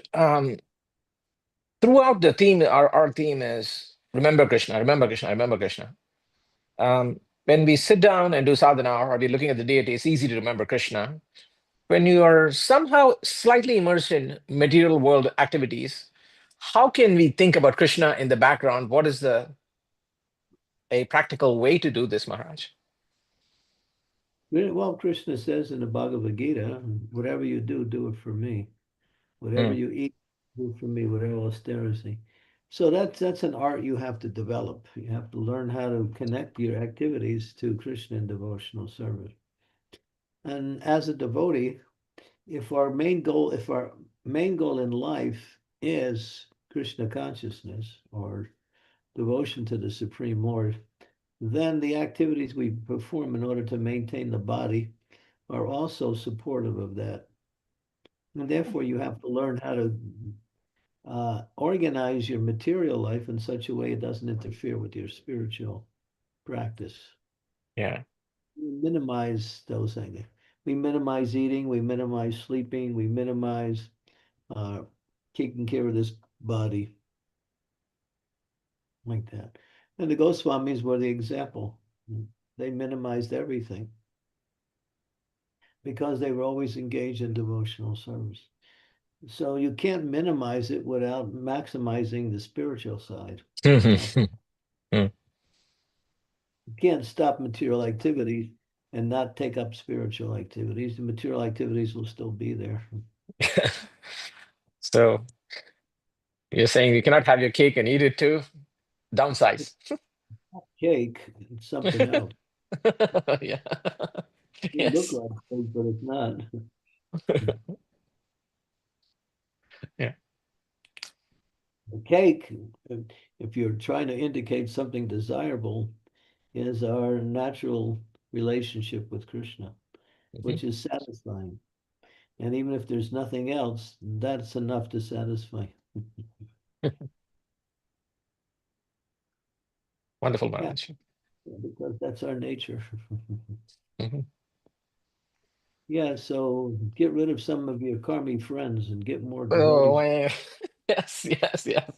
throughout the theme, our theme is remember Krishna, remember Krishna, remember Krishna. When we sit down and do sadhana or we're looking at the deity, it's easy to remember Krishna. When you are somehow slightly immersed in material world activities, how can we think about Krishna in the background? What is a practical way to do this, Maharaj? Well, Krishna says in the Bhagavad Gita, whatever you do it for me. Whatever you eat, do for me, whatever austerity. So that's an art you have to develop. You have to learn how to connect your activities to Krishna in devotional service. And as a devotee, if our main goal in life is Krishna consciousness or devotion to the Supreme Lord, then the activities we perform in order to maintain the body are also supportive of that. And therefore, you have to learn how to organize your material life in such a way it doesn't interfere with your spiritual practice. Yeah. We minimize those things. We minimize eating, we minimize sleeping, we minimize taking care of this body like that. And the Goswamis were the example. They minimized everything because they were always engaged in devotional service. So you can't minimize it without maximizing the spiritual side. You can't stop material activities and not take up spiritual activities. The material activities will still be there. So you're saying you cannot have your cake and eat it too? Downsize. Cake, it's something else. Yeah. It looks Yes. like cake, but it's not. Yeah. The cake, if you're trying to indicate something desirable, is our natural relationship with Krishna, which is satisfying. And even if there's nothing else, that's enough to satisfy. Wonderful, Maharaj. Yeah, because that's our nature. Mhm. Yeah, so get rid of some of your karmi friends and get more Oh, devotees. man. Yes, yes, yes.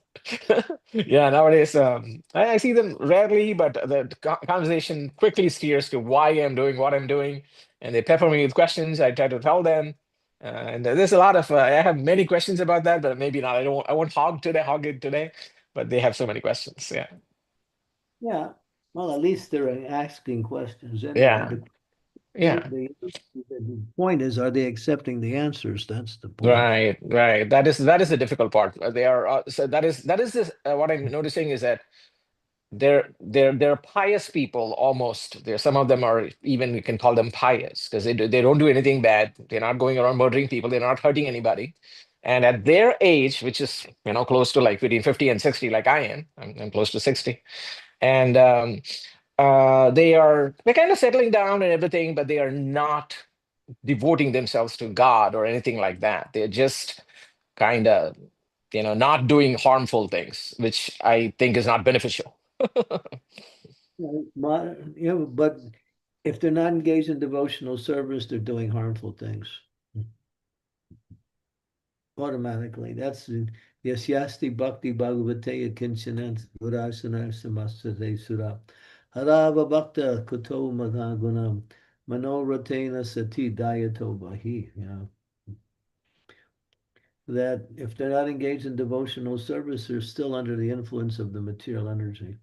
Yeah, nowadays I see them rarely, but the conversation quickly steers to why I'm doing what I'm doing, and they pepper me with questions. I try to tell them, and there's a lot of I have many questions about that, but maybe not. I won't hog it today, but they have so many questions. Yeah, Yeah, well, at least they're asking questions anyway. yeah, The, yeah. the point is, are they accepting the answers? That's the point. Right, right. That is the difficult part. They are so that is this what I'm noticing is that they're pious people almost. There some of them are even you can call them pious because they don't do anything bad. They're not going around murdering people. They're not hurting anybody. And at their age, which is, close to like between 50 and 60, like I am, I'm close to 60. And they're kind of settling down and everything, but they are not devoting themselves to God or anything like that. They're just kind of, not doing harmful things, which I think is not beneficial. Yeah, but if they're not engaged in devotional service, they're doing harmful things. Automatically. That's Yasyasti Bhakti Bhagavate Kinchanant Vurasana Samastate Sura. Harava Bhakta Kuto Madhagunam Manoratena Sati Dayato Bahi. Yeah. That if they're not engaged in devotional service, they're still under the influence of the material energy.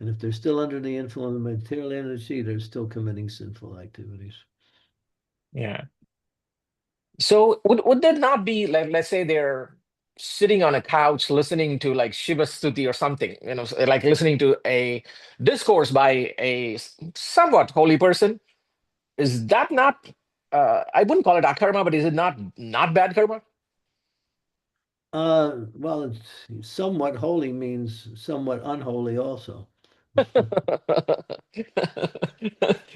And if they're still under the influence of material energy, they're still committing sinful activities. Yeah. So would that not be like, let's say they're sitting on a couch listening to like Shiva Stuti or something, like listening to a discourse by a somewhat holy person? Is that not, I wouldn't call it akarma, but is it not bad karma? Well, it's somewhat holy means somewhat unholy also.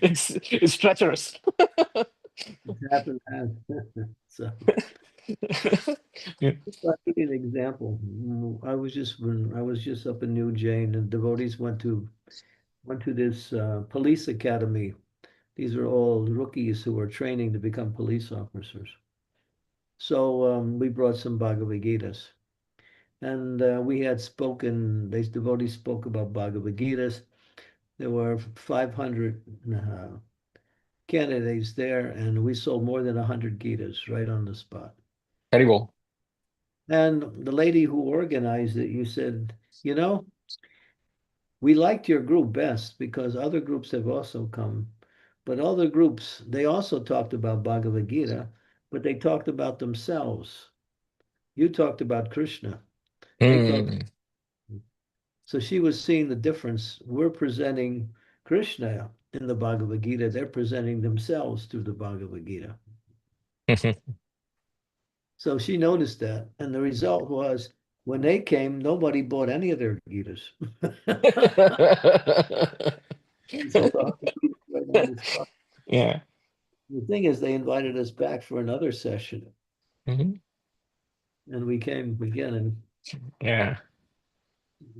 It's treacherous. It happened. So Yeah. I'll give you an example. I was just up in New Jane, and devotees went to this police academy. These are all rookies who are training to become police officers. So we brought some Bhagavad Gitas, and we had spoken. These devotees spoke about Bhagavad Gitas. There were 500 candidates there, and we sold more than 100 Gitas right on the spot. Very well. And the lady who organized it, you said, we liked your group best because other groups have also come. But other groups, they also talked about Bhagavad Gita, but they talked about themselves. You talked about Krishna. They talked. So she was seeing the difference. We're presenting Krishna in the Bhagavad Gita. They're presenting themselves through the Bhagavad Gita. So she noticed that. And the result was when they came, nobody bought any of their Gitas. Yeah. The thing is, they invited us back for another session. Mhm. And we came again. And Yeah.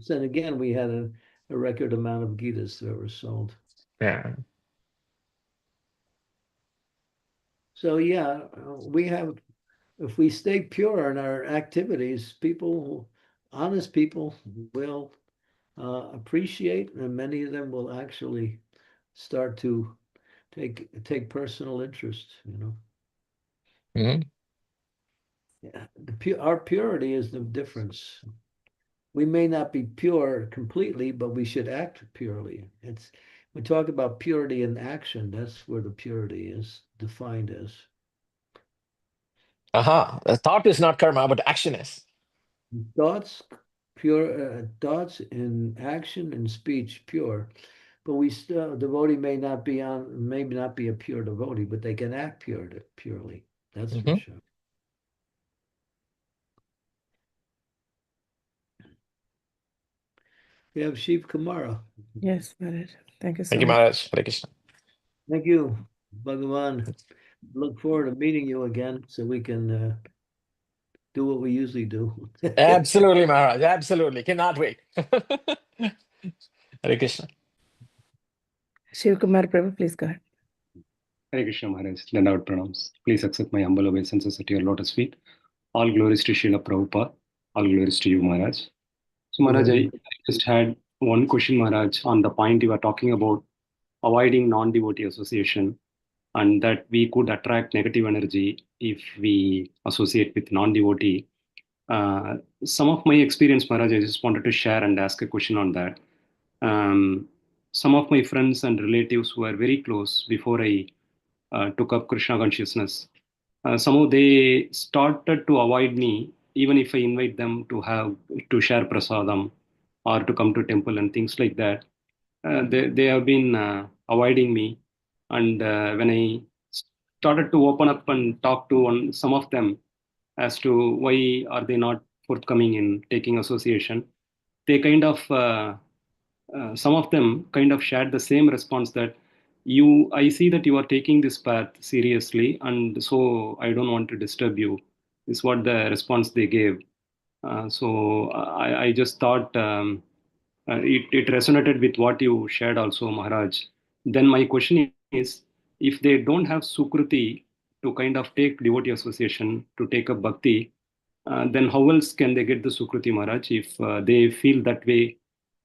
then again, we had a record amount of Gitas that were sold. Yeah. So, yeah, if we stay pure in our activities, honest people will appreciate, and many of them will actually start to take personal interest, Mhm. Yeah, our purity is the difference. We may not be pure completely, but we should act purely. We talk about purity in action. That's where the purity is defined as. The thought is not karma, but action is. Thoughts thoughts in action and speech pure, but devotee may not be a pure devotee, but they can act purely. That's for sure. We have Shiv Kumara. Yes, Maharaj. Thank you so Thank you, much. Maharaj. Hare Krishna. Thank you, Bhagavan. Look forward to meeting you again so we can do what we usually do. Absolutely, Maharaj. Absolutely. Cannot wait. Hare Krishna. Shiv Kumar Prabhu, please go ahead. Hare Krishna Maharaj, Dandavad Pranams. Please accept my humble obeisances at your lotus feet. All glories to Srila Prabhupada. All glories to you, Maharaj. So, Maharaj, I just had one question, Maharaj, on the point you were talking about avoiding non-devotee association and that we could attract negative energy if we associate with non-devotee. Some of my experience, Maharaj, I just wanted to share and ask a question on that. Some of my friends and relatives who were very close before I took up Krishna consciousness, somehow they started to avoid me, even if I invite them to share prasadam or to come to temple and things like that. They have been avoiding me, and when I started to open up and talk to some of them, as to why are they not forthcoming in taking association. They kind of some of them kind of shared the same response that I see that you are taking this path seriously, and so I don't want to disturb you, is what the response they gave. So I just thought it resonated with what you shared also, Maharaj. Then my question is, if they don't have Sukruti to kind of take devotee association, to take up bhakti, then how else can they get the Sukruti, Maharaj, if they feel that way,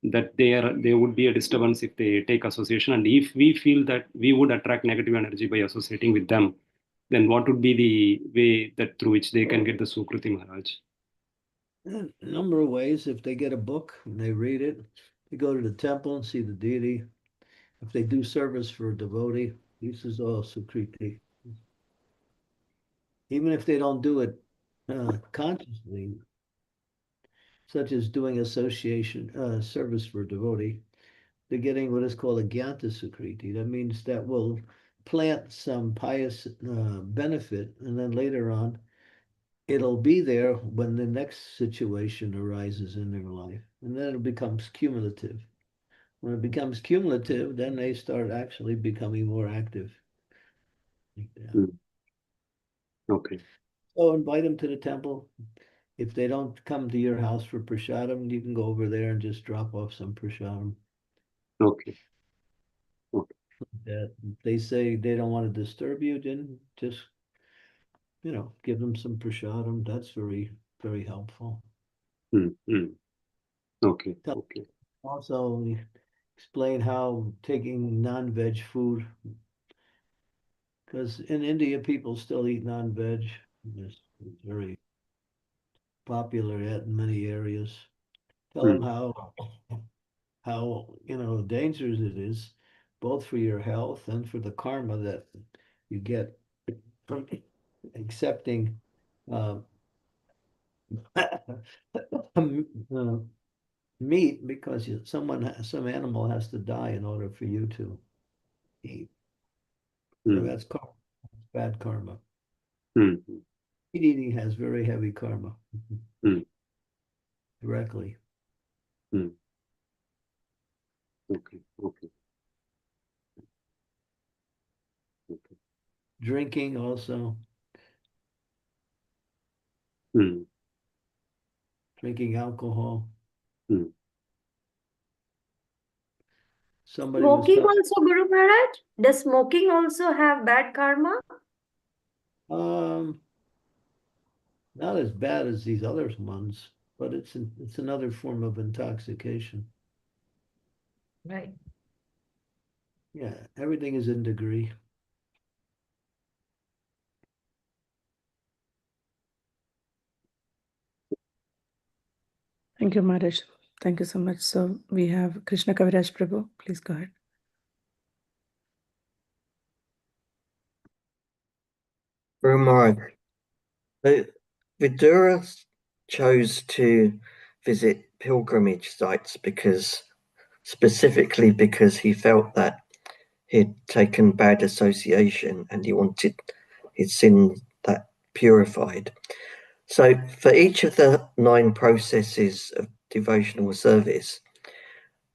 that there would be a disturbance if they take association, and if we feel that we would attract negative energy by associating with them, then what would be the way that through which they can get the Sukruti, Maharaj? A number of ways. If they get a book and they read it, they go to the temple and see the deity. If they do service for a devotee, this is all Sukriti. Even if they don't do it consciously, such as doing association service for a devotee, they're getting what is called a Gyanta Sukriti. That means that will plant some pious benefit, and then later on, it'll be there when the next situation arises in their life, and then it becomes cumulative. When it becomes cumulative, then they start actually becoming more active. Like that. Mm. Okay. So invite them to the temple. If they don't come to your house for prasadam, you can go over there and just drop off some prasadam. Okay. Okay. That they say they don't want to disturb you, then just give them some prasadam. That's very, very helpful. Mm. Mm. Okay. Tell- Okay. Also, explain how taking non-veg food, because in India people still eat non-veg. It's very popular in many areas. Tell them how dangerous it is, both for your health and for the karma that you get from accepting uh, meat, because some animal has to die in order for you to eat. So Mm. that's bad karma. Mm. Meat eating has very heavy karma Mm. directly. Mm. Okay. Okay. Okay. Drinking also, Mm. drinking alcohol. Mm. Somebody was Smoking also, Guru Maharaj? Does smoking also have bad karma? not as bad as these other ones, but it's another form of intoxication. Right. Yeah, everything is in degree. Thank you, Maharaj. Thank you so much. So we have Krishna Kaviraj Prabhu. Please go ahead. Guru Maharaj, Vidura chose to visit pilgrimage sites specifically because he felt that he'd taken bad association and he wanted his sin that purified. So for each of the 9 processes of devotional service,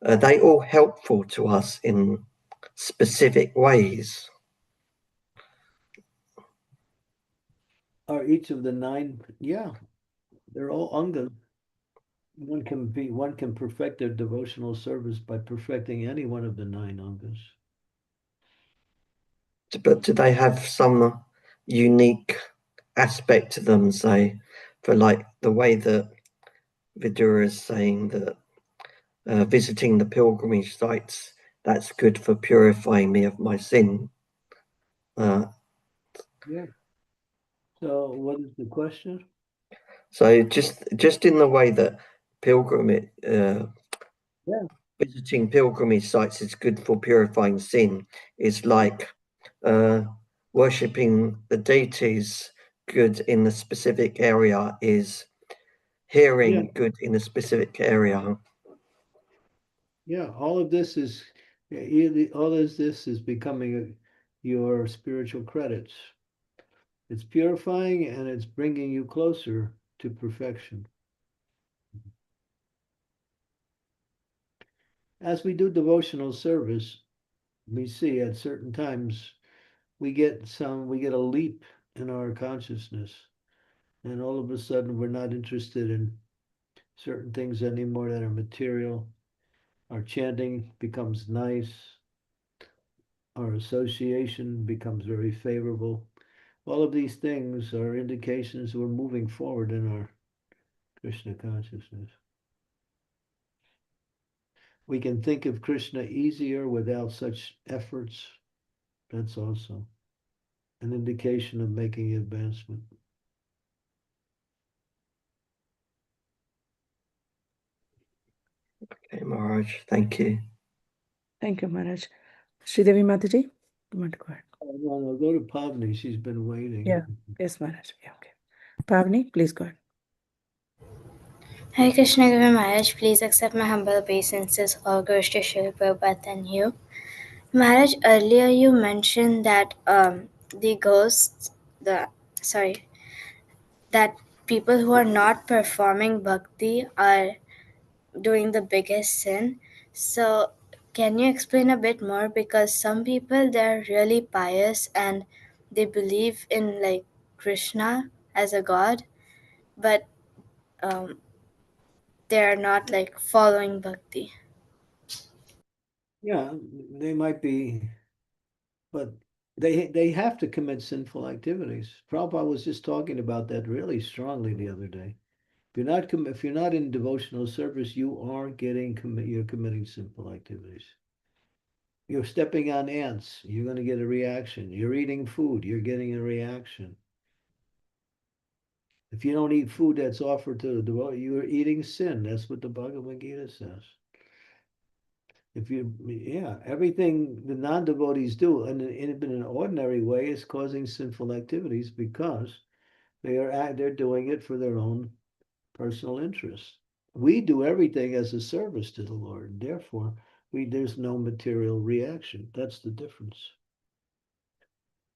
are they all helpful to us in specific ways? Are each of the 9? Yeah, they're all angas. One can perfect their devotional service by perfecting any one of the 9 angas. But do they have some unique aspect to them, say, for like the way that Vidura is saying that visiting the pilgrimage sites, that's good for purifying me of my sin. Yeah. So what is the question? So just in the way that pilgrimage, Yeah. visiting pilgrimage sites is good for purifying sin, is like worshipping the deities good in a specific area is hearing good in a specific area. Yeah, all of this is becoming your spiritual credits. It's purifying and it's bringing you closer to perfection. As we do devotional service, we see at certain times we get a leap in our consciousness, and all of a sudden we're not interested in certain things anymore that are material. Our chanting becomes nice. Our association becomes very favorable. All of these things are indications we're moving forward in our Krishna consciousness. We can think of Krishna easier without such efforts. That's also an indication of making advancement. Okay, Maharaj, thank you. Thank you, Maharaj. Sridevi Mataji, you want to go ahead? No, go to Pavni. She's been waiting. Yeah. Yes, Maharaj. Yeah, okay. Pavni, please go ahead. Hare Krishna Guru Maharaj, please accept my humble obeisances. All glories to Srila Prabhupada and you. Maharaj, earlier you mentioned that the ghosts, that people who are not performing bhakti are doing the biggest sin. So can you explain a bit more? Because some people, they're really pious and they believe in like Krishna as a god, but they're not like following bhakti. Yeah, they might be, but they have to commit sinful activities. Prabhupada was just talking about that really strongly the other day. If you're not in devotional service, you are you're committing sinful activities. You're stepping on ants, you're going to get a reaction. You're eating food, you're getting a reaction. If you don't eat food that's offered to the devotee, you're eating sin. That's what the Bhagavad Gita says. Everything the non-devotees do in an ordinary way is causing sinful activities because they're doing it for their own personal interests. We do everything as a service to the Lord. Therefore, there's no material reaction. That's the difference.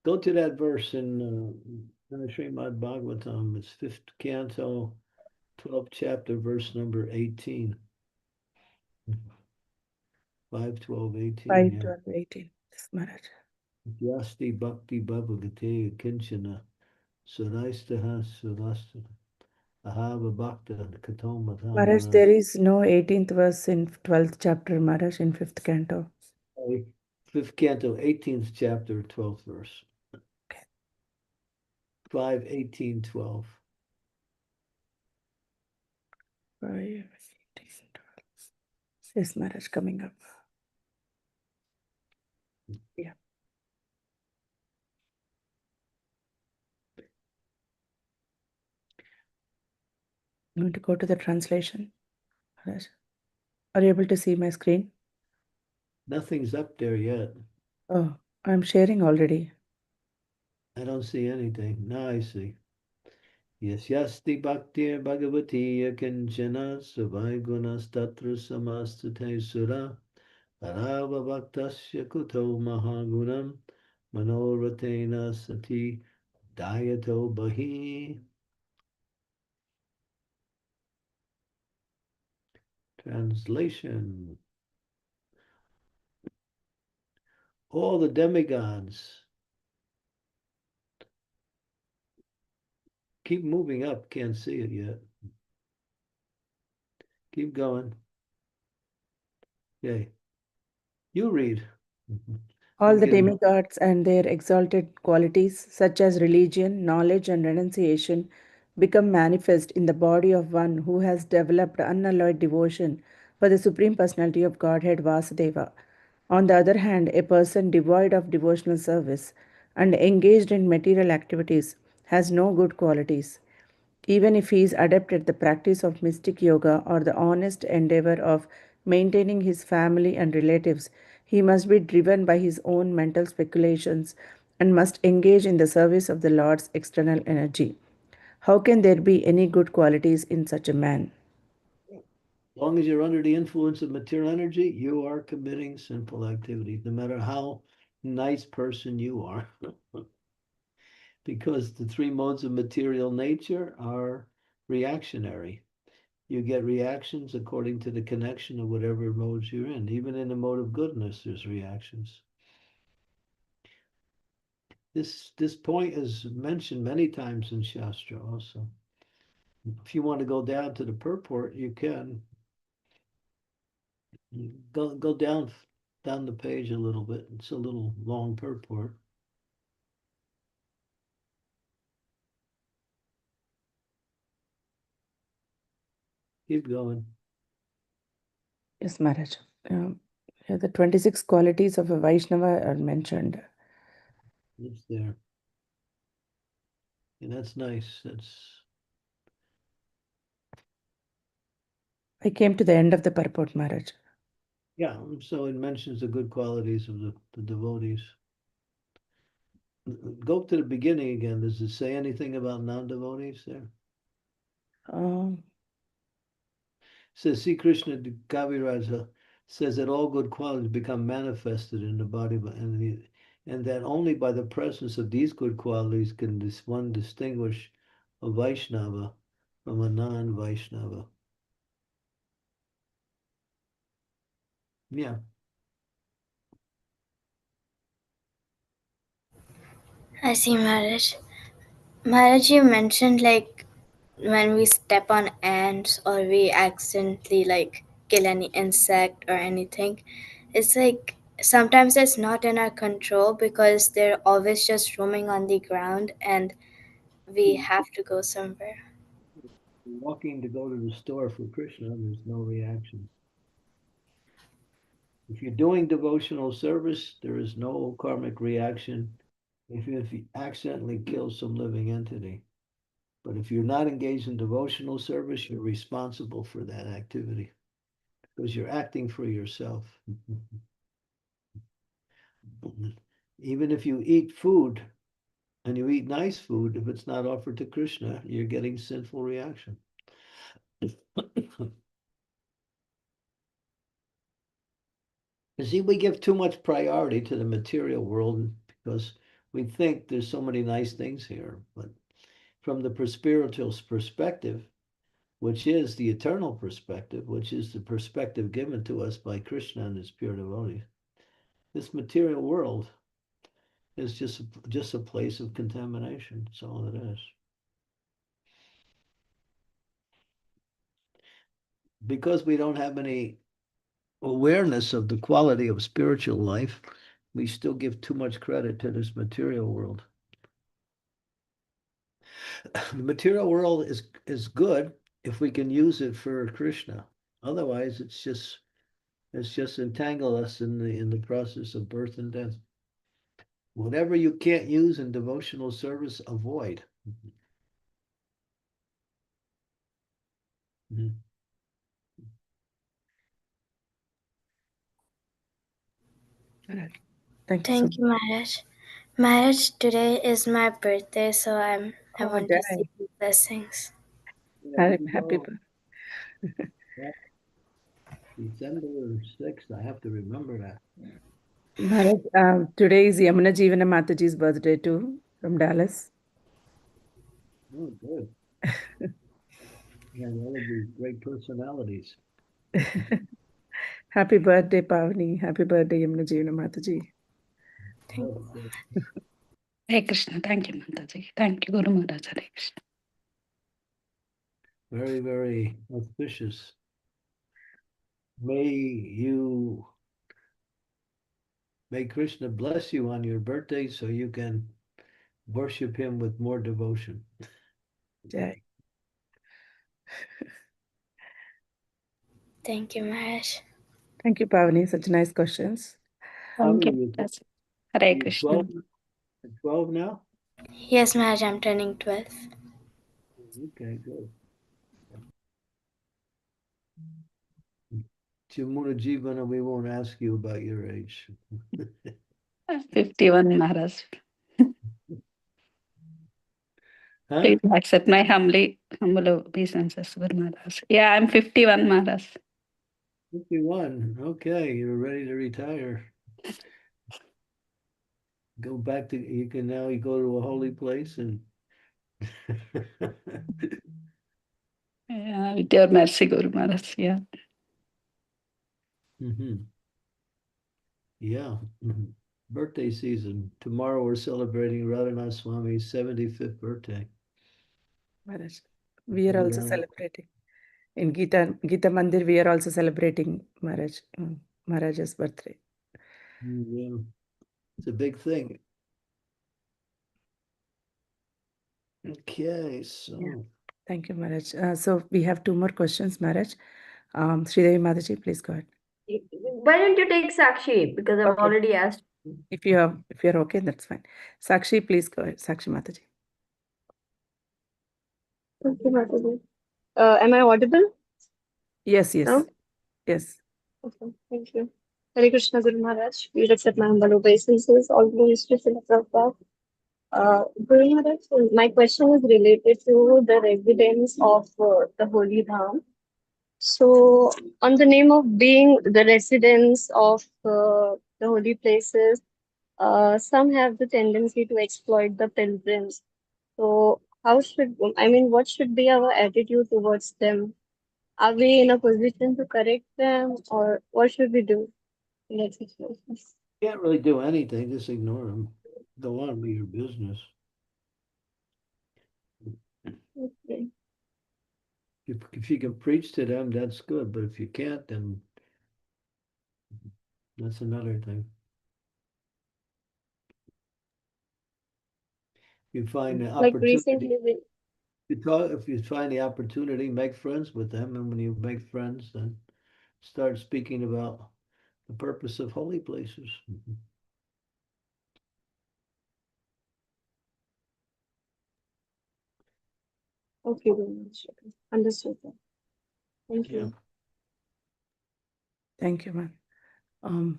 Go to that verse in Srimad Bhagavatam. It's 5th canto, 12th chapter, verse number 18. 5:12:18. 5:12:18. Yes, Maharaj. Yasti bhakti bhavagate kinchana saraistaha sarasta ahava bhakta katom Maharaj, there is no 18th verse in 12th chapter, Maharaj, in 5th canto. 5th canto, 18th chapter, 12th verse. Okay. 5:18:12. 5:18:12. Yes, Maharaj, coming up. Yeah. I'm going to go to the translation. Maharaj, are you able to see my screen? Nothing's up there yet. Oh, I'm sharing already. I don't see anything. Now I see. Yes, yasti bhaktir bhagavati kinchana savai gunas tatra samastate sura arava bhaktasya kuto mahagunam manoratena sati dayato bahi. Translation. All the demigods. Keep moving up. Can't see it yet. Keep going. Yay. You read. All the demigods and their exalted qualities, such as religion, knowledge, and renunciation, become manifest in the body of one who has developed unalloyed devotion for the Supreme Personality of Godhead Vasudeva. On the other hand, a person devoid of devotional service and engaged in material activities has no good qualities. Even if he is adept at the practice of mystic yoga or the honest endeavor of maintaining his family and relatives, he must be driven by his own mental speculations and must engage in the service of the Lord's external energy. How can there be any good qualities in such a man? As long as you're under the influence of material energy, you are committing sinful activities, no matter how nice person you are. because the three modes of material nature are reactionary. You get reactions according to the connection of whatever modes you're in. Even in the mode of goodness, there's reactions. This point is mentioned many times in Shastra also. If you want to go down to the purport, you can. Go down the page a little bit. It's a little long purport. Keep going. Yes, Maharaj. Here the 26 qualities of a Vaishnava are mentioned. It's there. And that's nice. I came to the end of the purport, Maharaj. Yeah, so it mentions the good qualities of the devotees. Go to the beginning again. Does it say anything about non-devotees there? Um, Says Sri Krishna Kaviraja says that all good qualities become manifested in the body, and that only by the presence of these good qualities can one distinguish a Vaishnava from a non-Vaishnava. Yeah. I see, Maharaj. Maharaj, you mentioned like when we step on ants or we accidentally like kill any insect or anything, it's like sometimes it's not in our control because they're always just roaming on the ground and we have to go somewhere. Walking to go to the store for Krishna, there's no reaction. If you're doing devotional service, there is no karmic reaction if you accidentally kill some living entity. But if you're not engaged in devotional service, you're responsible for that activity because you're acting for yourself. Even if you eat food and you eat nice food, if it's not offered to Krishna, you're getting sinful reaction. You see, we give too much priority to the material world because we think there's so many nice things here. But from the spiritual perspective, which is the eternal perspective, which is the perspective given to us by Krishna and his pure devotees, this material world is just a place of contamination. That's all it is. Because we don't have any awareness of the quality of spiritual life, we still give too much credit to this material world. The material world is good if we can use it for Krishna. Otherwise, it's just entangle us in the process of birth and death. Whatever you can't use in devotional service, avoid. Mhm. Thank you so Thank you, Maharaj. Maharaj, today is my birthday, so I much. want to seek your blessings. Happy birthday. December 6th, I have to remember that. Maharaj, today is Yamuna Jeevana Mataji's birthday too, from Dallas. Oh, good. You have all of these great personalities. Happy birthday, Pavani. Happy birthday, Yamuna Jeevana Mataji. Thank you. Hare Krishna. Thank you, Mataji. Thank you, Guru Maharaj. Hare Krishna. Very, very auspicious. May Krishna bless you on your birthday so you can worship him with more devotion. Jai. Thank you, Maharaj. Thank you, Pavani. Such nice questions. How old Thank are you, you? Mataji. Hare You're Krishna. 12, 12 now? Yes, Maharaj, I'm turning 12. Okay, good. Chimuna Jivana, we won't ask you about your age. 51, Maharaj. Huh? Please accept my humble obeisances, Guru Maharaj. Yeah, I'm 51, Maharaj. 51. Okay, you're ready to retire. go back to, you can now you go to a holy place and Yeah, with your mercy, Guru Maharaj. Yeah. Yeah. Birthday season. Tomorrow we're celebrating Radhanath Swami's 75th birthday. Maharaj, we are also Yeah. celebrating. In Gita Mandir, we are also celebrating Maharaj's birthday. Yeah. It's a big thing. Okay, so Yeah. Thank you, Maharaj. So we have two more questions, Maharaj. Sridevi Mataji, please go ahead. Why don't you take Sakshi? Because I've Okay. already asked. If you're okay, that's fine. Sakshi, please go ahead. Sakshi Mataji. Okay, Mataji. Am I audible Yes, yes, now? yes. Okay, thank you. Hare Krishna Guru Maharaj. Please accept my humble obeisances. All glories to Srila Prabhupada. Guru Maharaj, my question is related to the residents of the Holy Dham. So, on the name of being the residents of the holy places, some have the tendency to exploit the pilgrims. So, what should be our attitude towards them? Are we in a position to correct them, or what should we do in that situation? can't really do anything, just ignore them. Go on with your business. Okay. If you can preach to them, that's good. But if you can't, then that's another thing. You find the Like opportunity. recently, If you find the opportunity, make friends with them, and when you make friends, then start speaking about the purpose of holy places. okay, very much. Okay. Understood. That. Thank Yeah. you. Thank you, ma'am.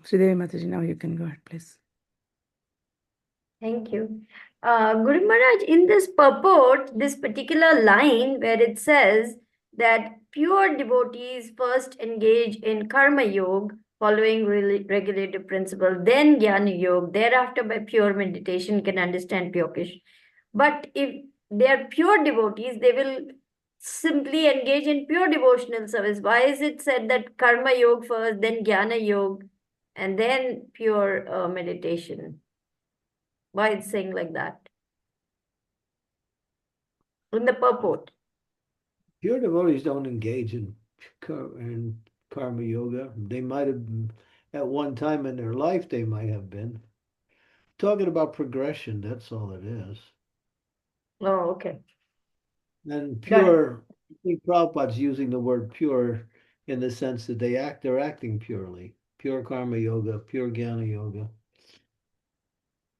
Sridevi Mataji, now you can go ahead, please. Thank you. Guru Maharaj, in this purport, this particular line where it says that pure devotees first engage in karma yoga, following regulative principle, then jnana yoga, thereafter by pure meditation can understand pure Krishna. But if they are pure devotees, they will simply engage in pure devotional service. Why is it said that karma yoga first, then jnana yoga, and then pure meditation? Why it's saying like that? In the purport. Pure devotees don't engage in karma yoga. They might have at one time in their life, they might have been. Talking about progression, that's all it is. Oh, okay. And Got it. pure, I think Prabhupada's using the word pure in the sense that they're acting purely. Pure karma yoga, pure jnana yoga,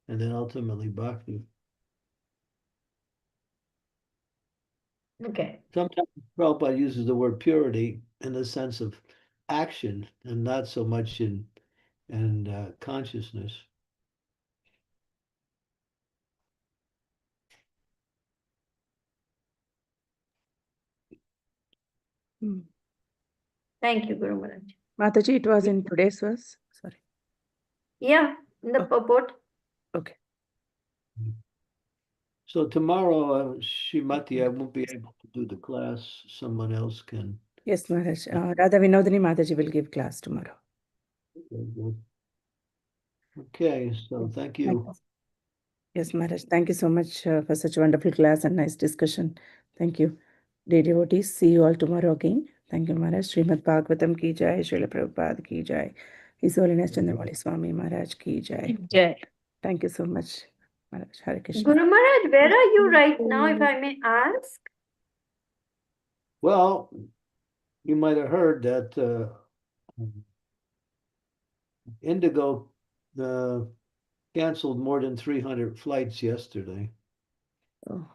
and then ultimately bhakti. Okay. Sometimes Prabhupada uses the word purity in the sense of action and not so much in consciousness. Thank you, Guru Maharaj. Mataji, it was in today's verse. Sorry. Yeah, in the purport. Okay. So tomorrow, Shrimati, I won't be able to do the class. Someone else can. Yes, Maharaj. Radha Vinodini Mataji will give class tomorrow. Okay, so thank you. Yes, Maharaj. Thank you so much for such a wonderful class and nice discussion. Thank you. Dear devotees, see you all tomorrow again. Thank you, Maharaj. Srimad Bhagavatam ki jai, Srila Prabhupada ki jai. His Holiness Chandramauli Swami Maharaj ki jai. Jai. Thank you so much, Maharaj. Hare Krishna. Guru Maharaj, where are you right now, if I may ask? Well, you might have heard that Indigo canceled more than 300 flights yesterday. Oh.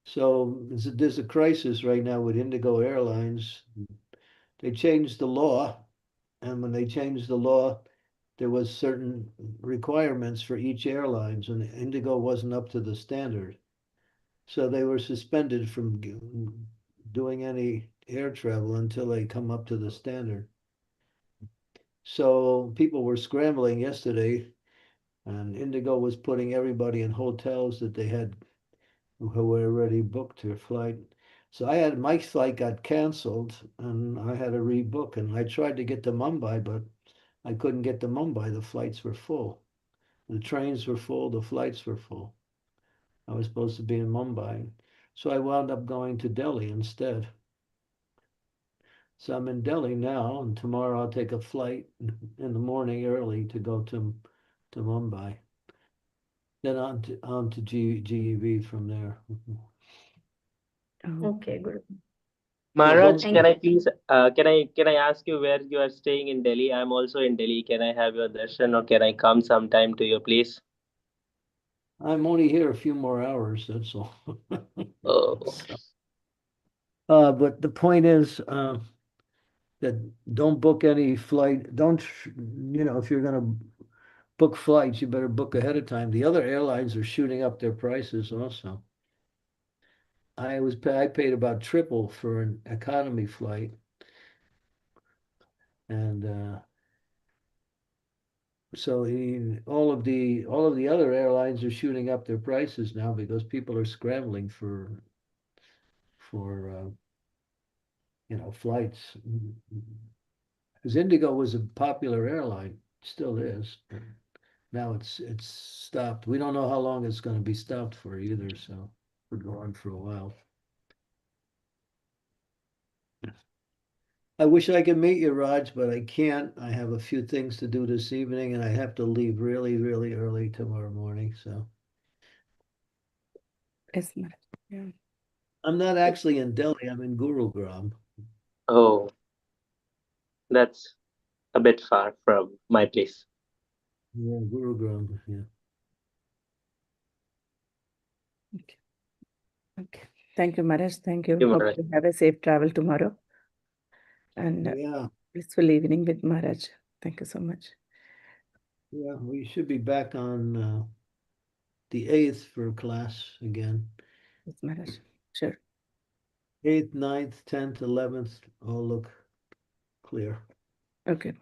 So there's a crisis right now with Indigo Airlines. They changed the law, and when they changed the law, there was certain requirements for each airlines, and Indigo wasn't up to the standard. So they were suspended from doing any air travel until they come up to the standard. So people were scrambling yesterday And Indigo was putting everybody in hotels that they had who were already booked their flight. So my flight got canceled and I had to rebook, and I tried to get to Mumbai, but I couldn't get to Mumbai. The flights were full. The trains were full, the flights were full. I was supposed to be in Mumbai. So I wound up going to Delhi instead. So I'm in Delhi now, and tomorrow I'll take a flight in the morning early to go to Mumbai. Then on to GEV from there. Oh, Okay, Guru. Maharaj, Thank can I you. please can I ask you where you are staying in Delhi? I'm also in Delhi. Can I have your darshan or can I come sometime to your place? I'm only here a few more hours, that's all. Oh, But the point is that don't book any flight. Don't, if you're going to book flights, you better book ahead of time. The other airlines are shooting up their prices also. I paid about triple for an economy flight, and so all of the other airlines are shooting up their prices now because people are scrambling for flights. Because Indigo was a popular airline, still is. Now it's stopped. We don't know how long it's going to be stopped for either, so we're going for a while. I wish I could meet you, Raj, but I can't. I have a few things to do this evening, and I have to leave really, really early tomorrow morning. So yes, Maharaj. Yeah. I'm not actually in Delhi. I'm in Gurugram. oh, that's a bit far from my place. Yeah, Gurugram. Yeah. Okay. Okay. Thank you, Maharaj. Thank you. Thank you, Hope Maharaj. you have a safe travel tomorrow and Yeah. blissful evening with Maharaj. Thank you so much. Yeah. We should be back on the 8th for class again. Yes, Maharaj. Sure. 8th, 9th, 10th, 11th all look clear. Okay.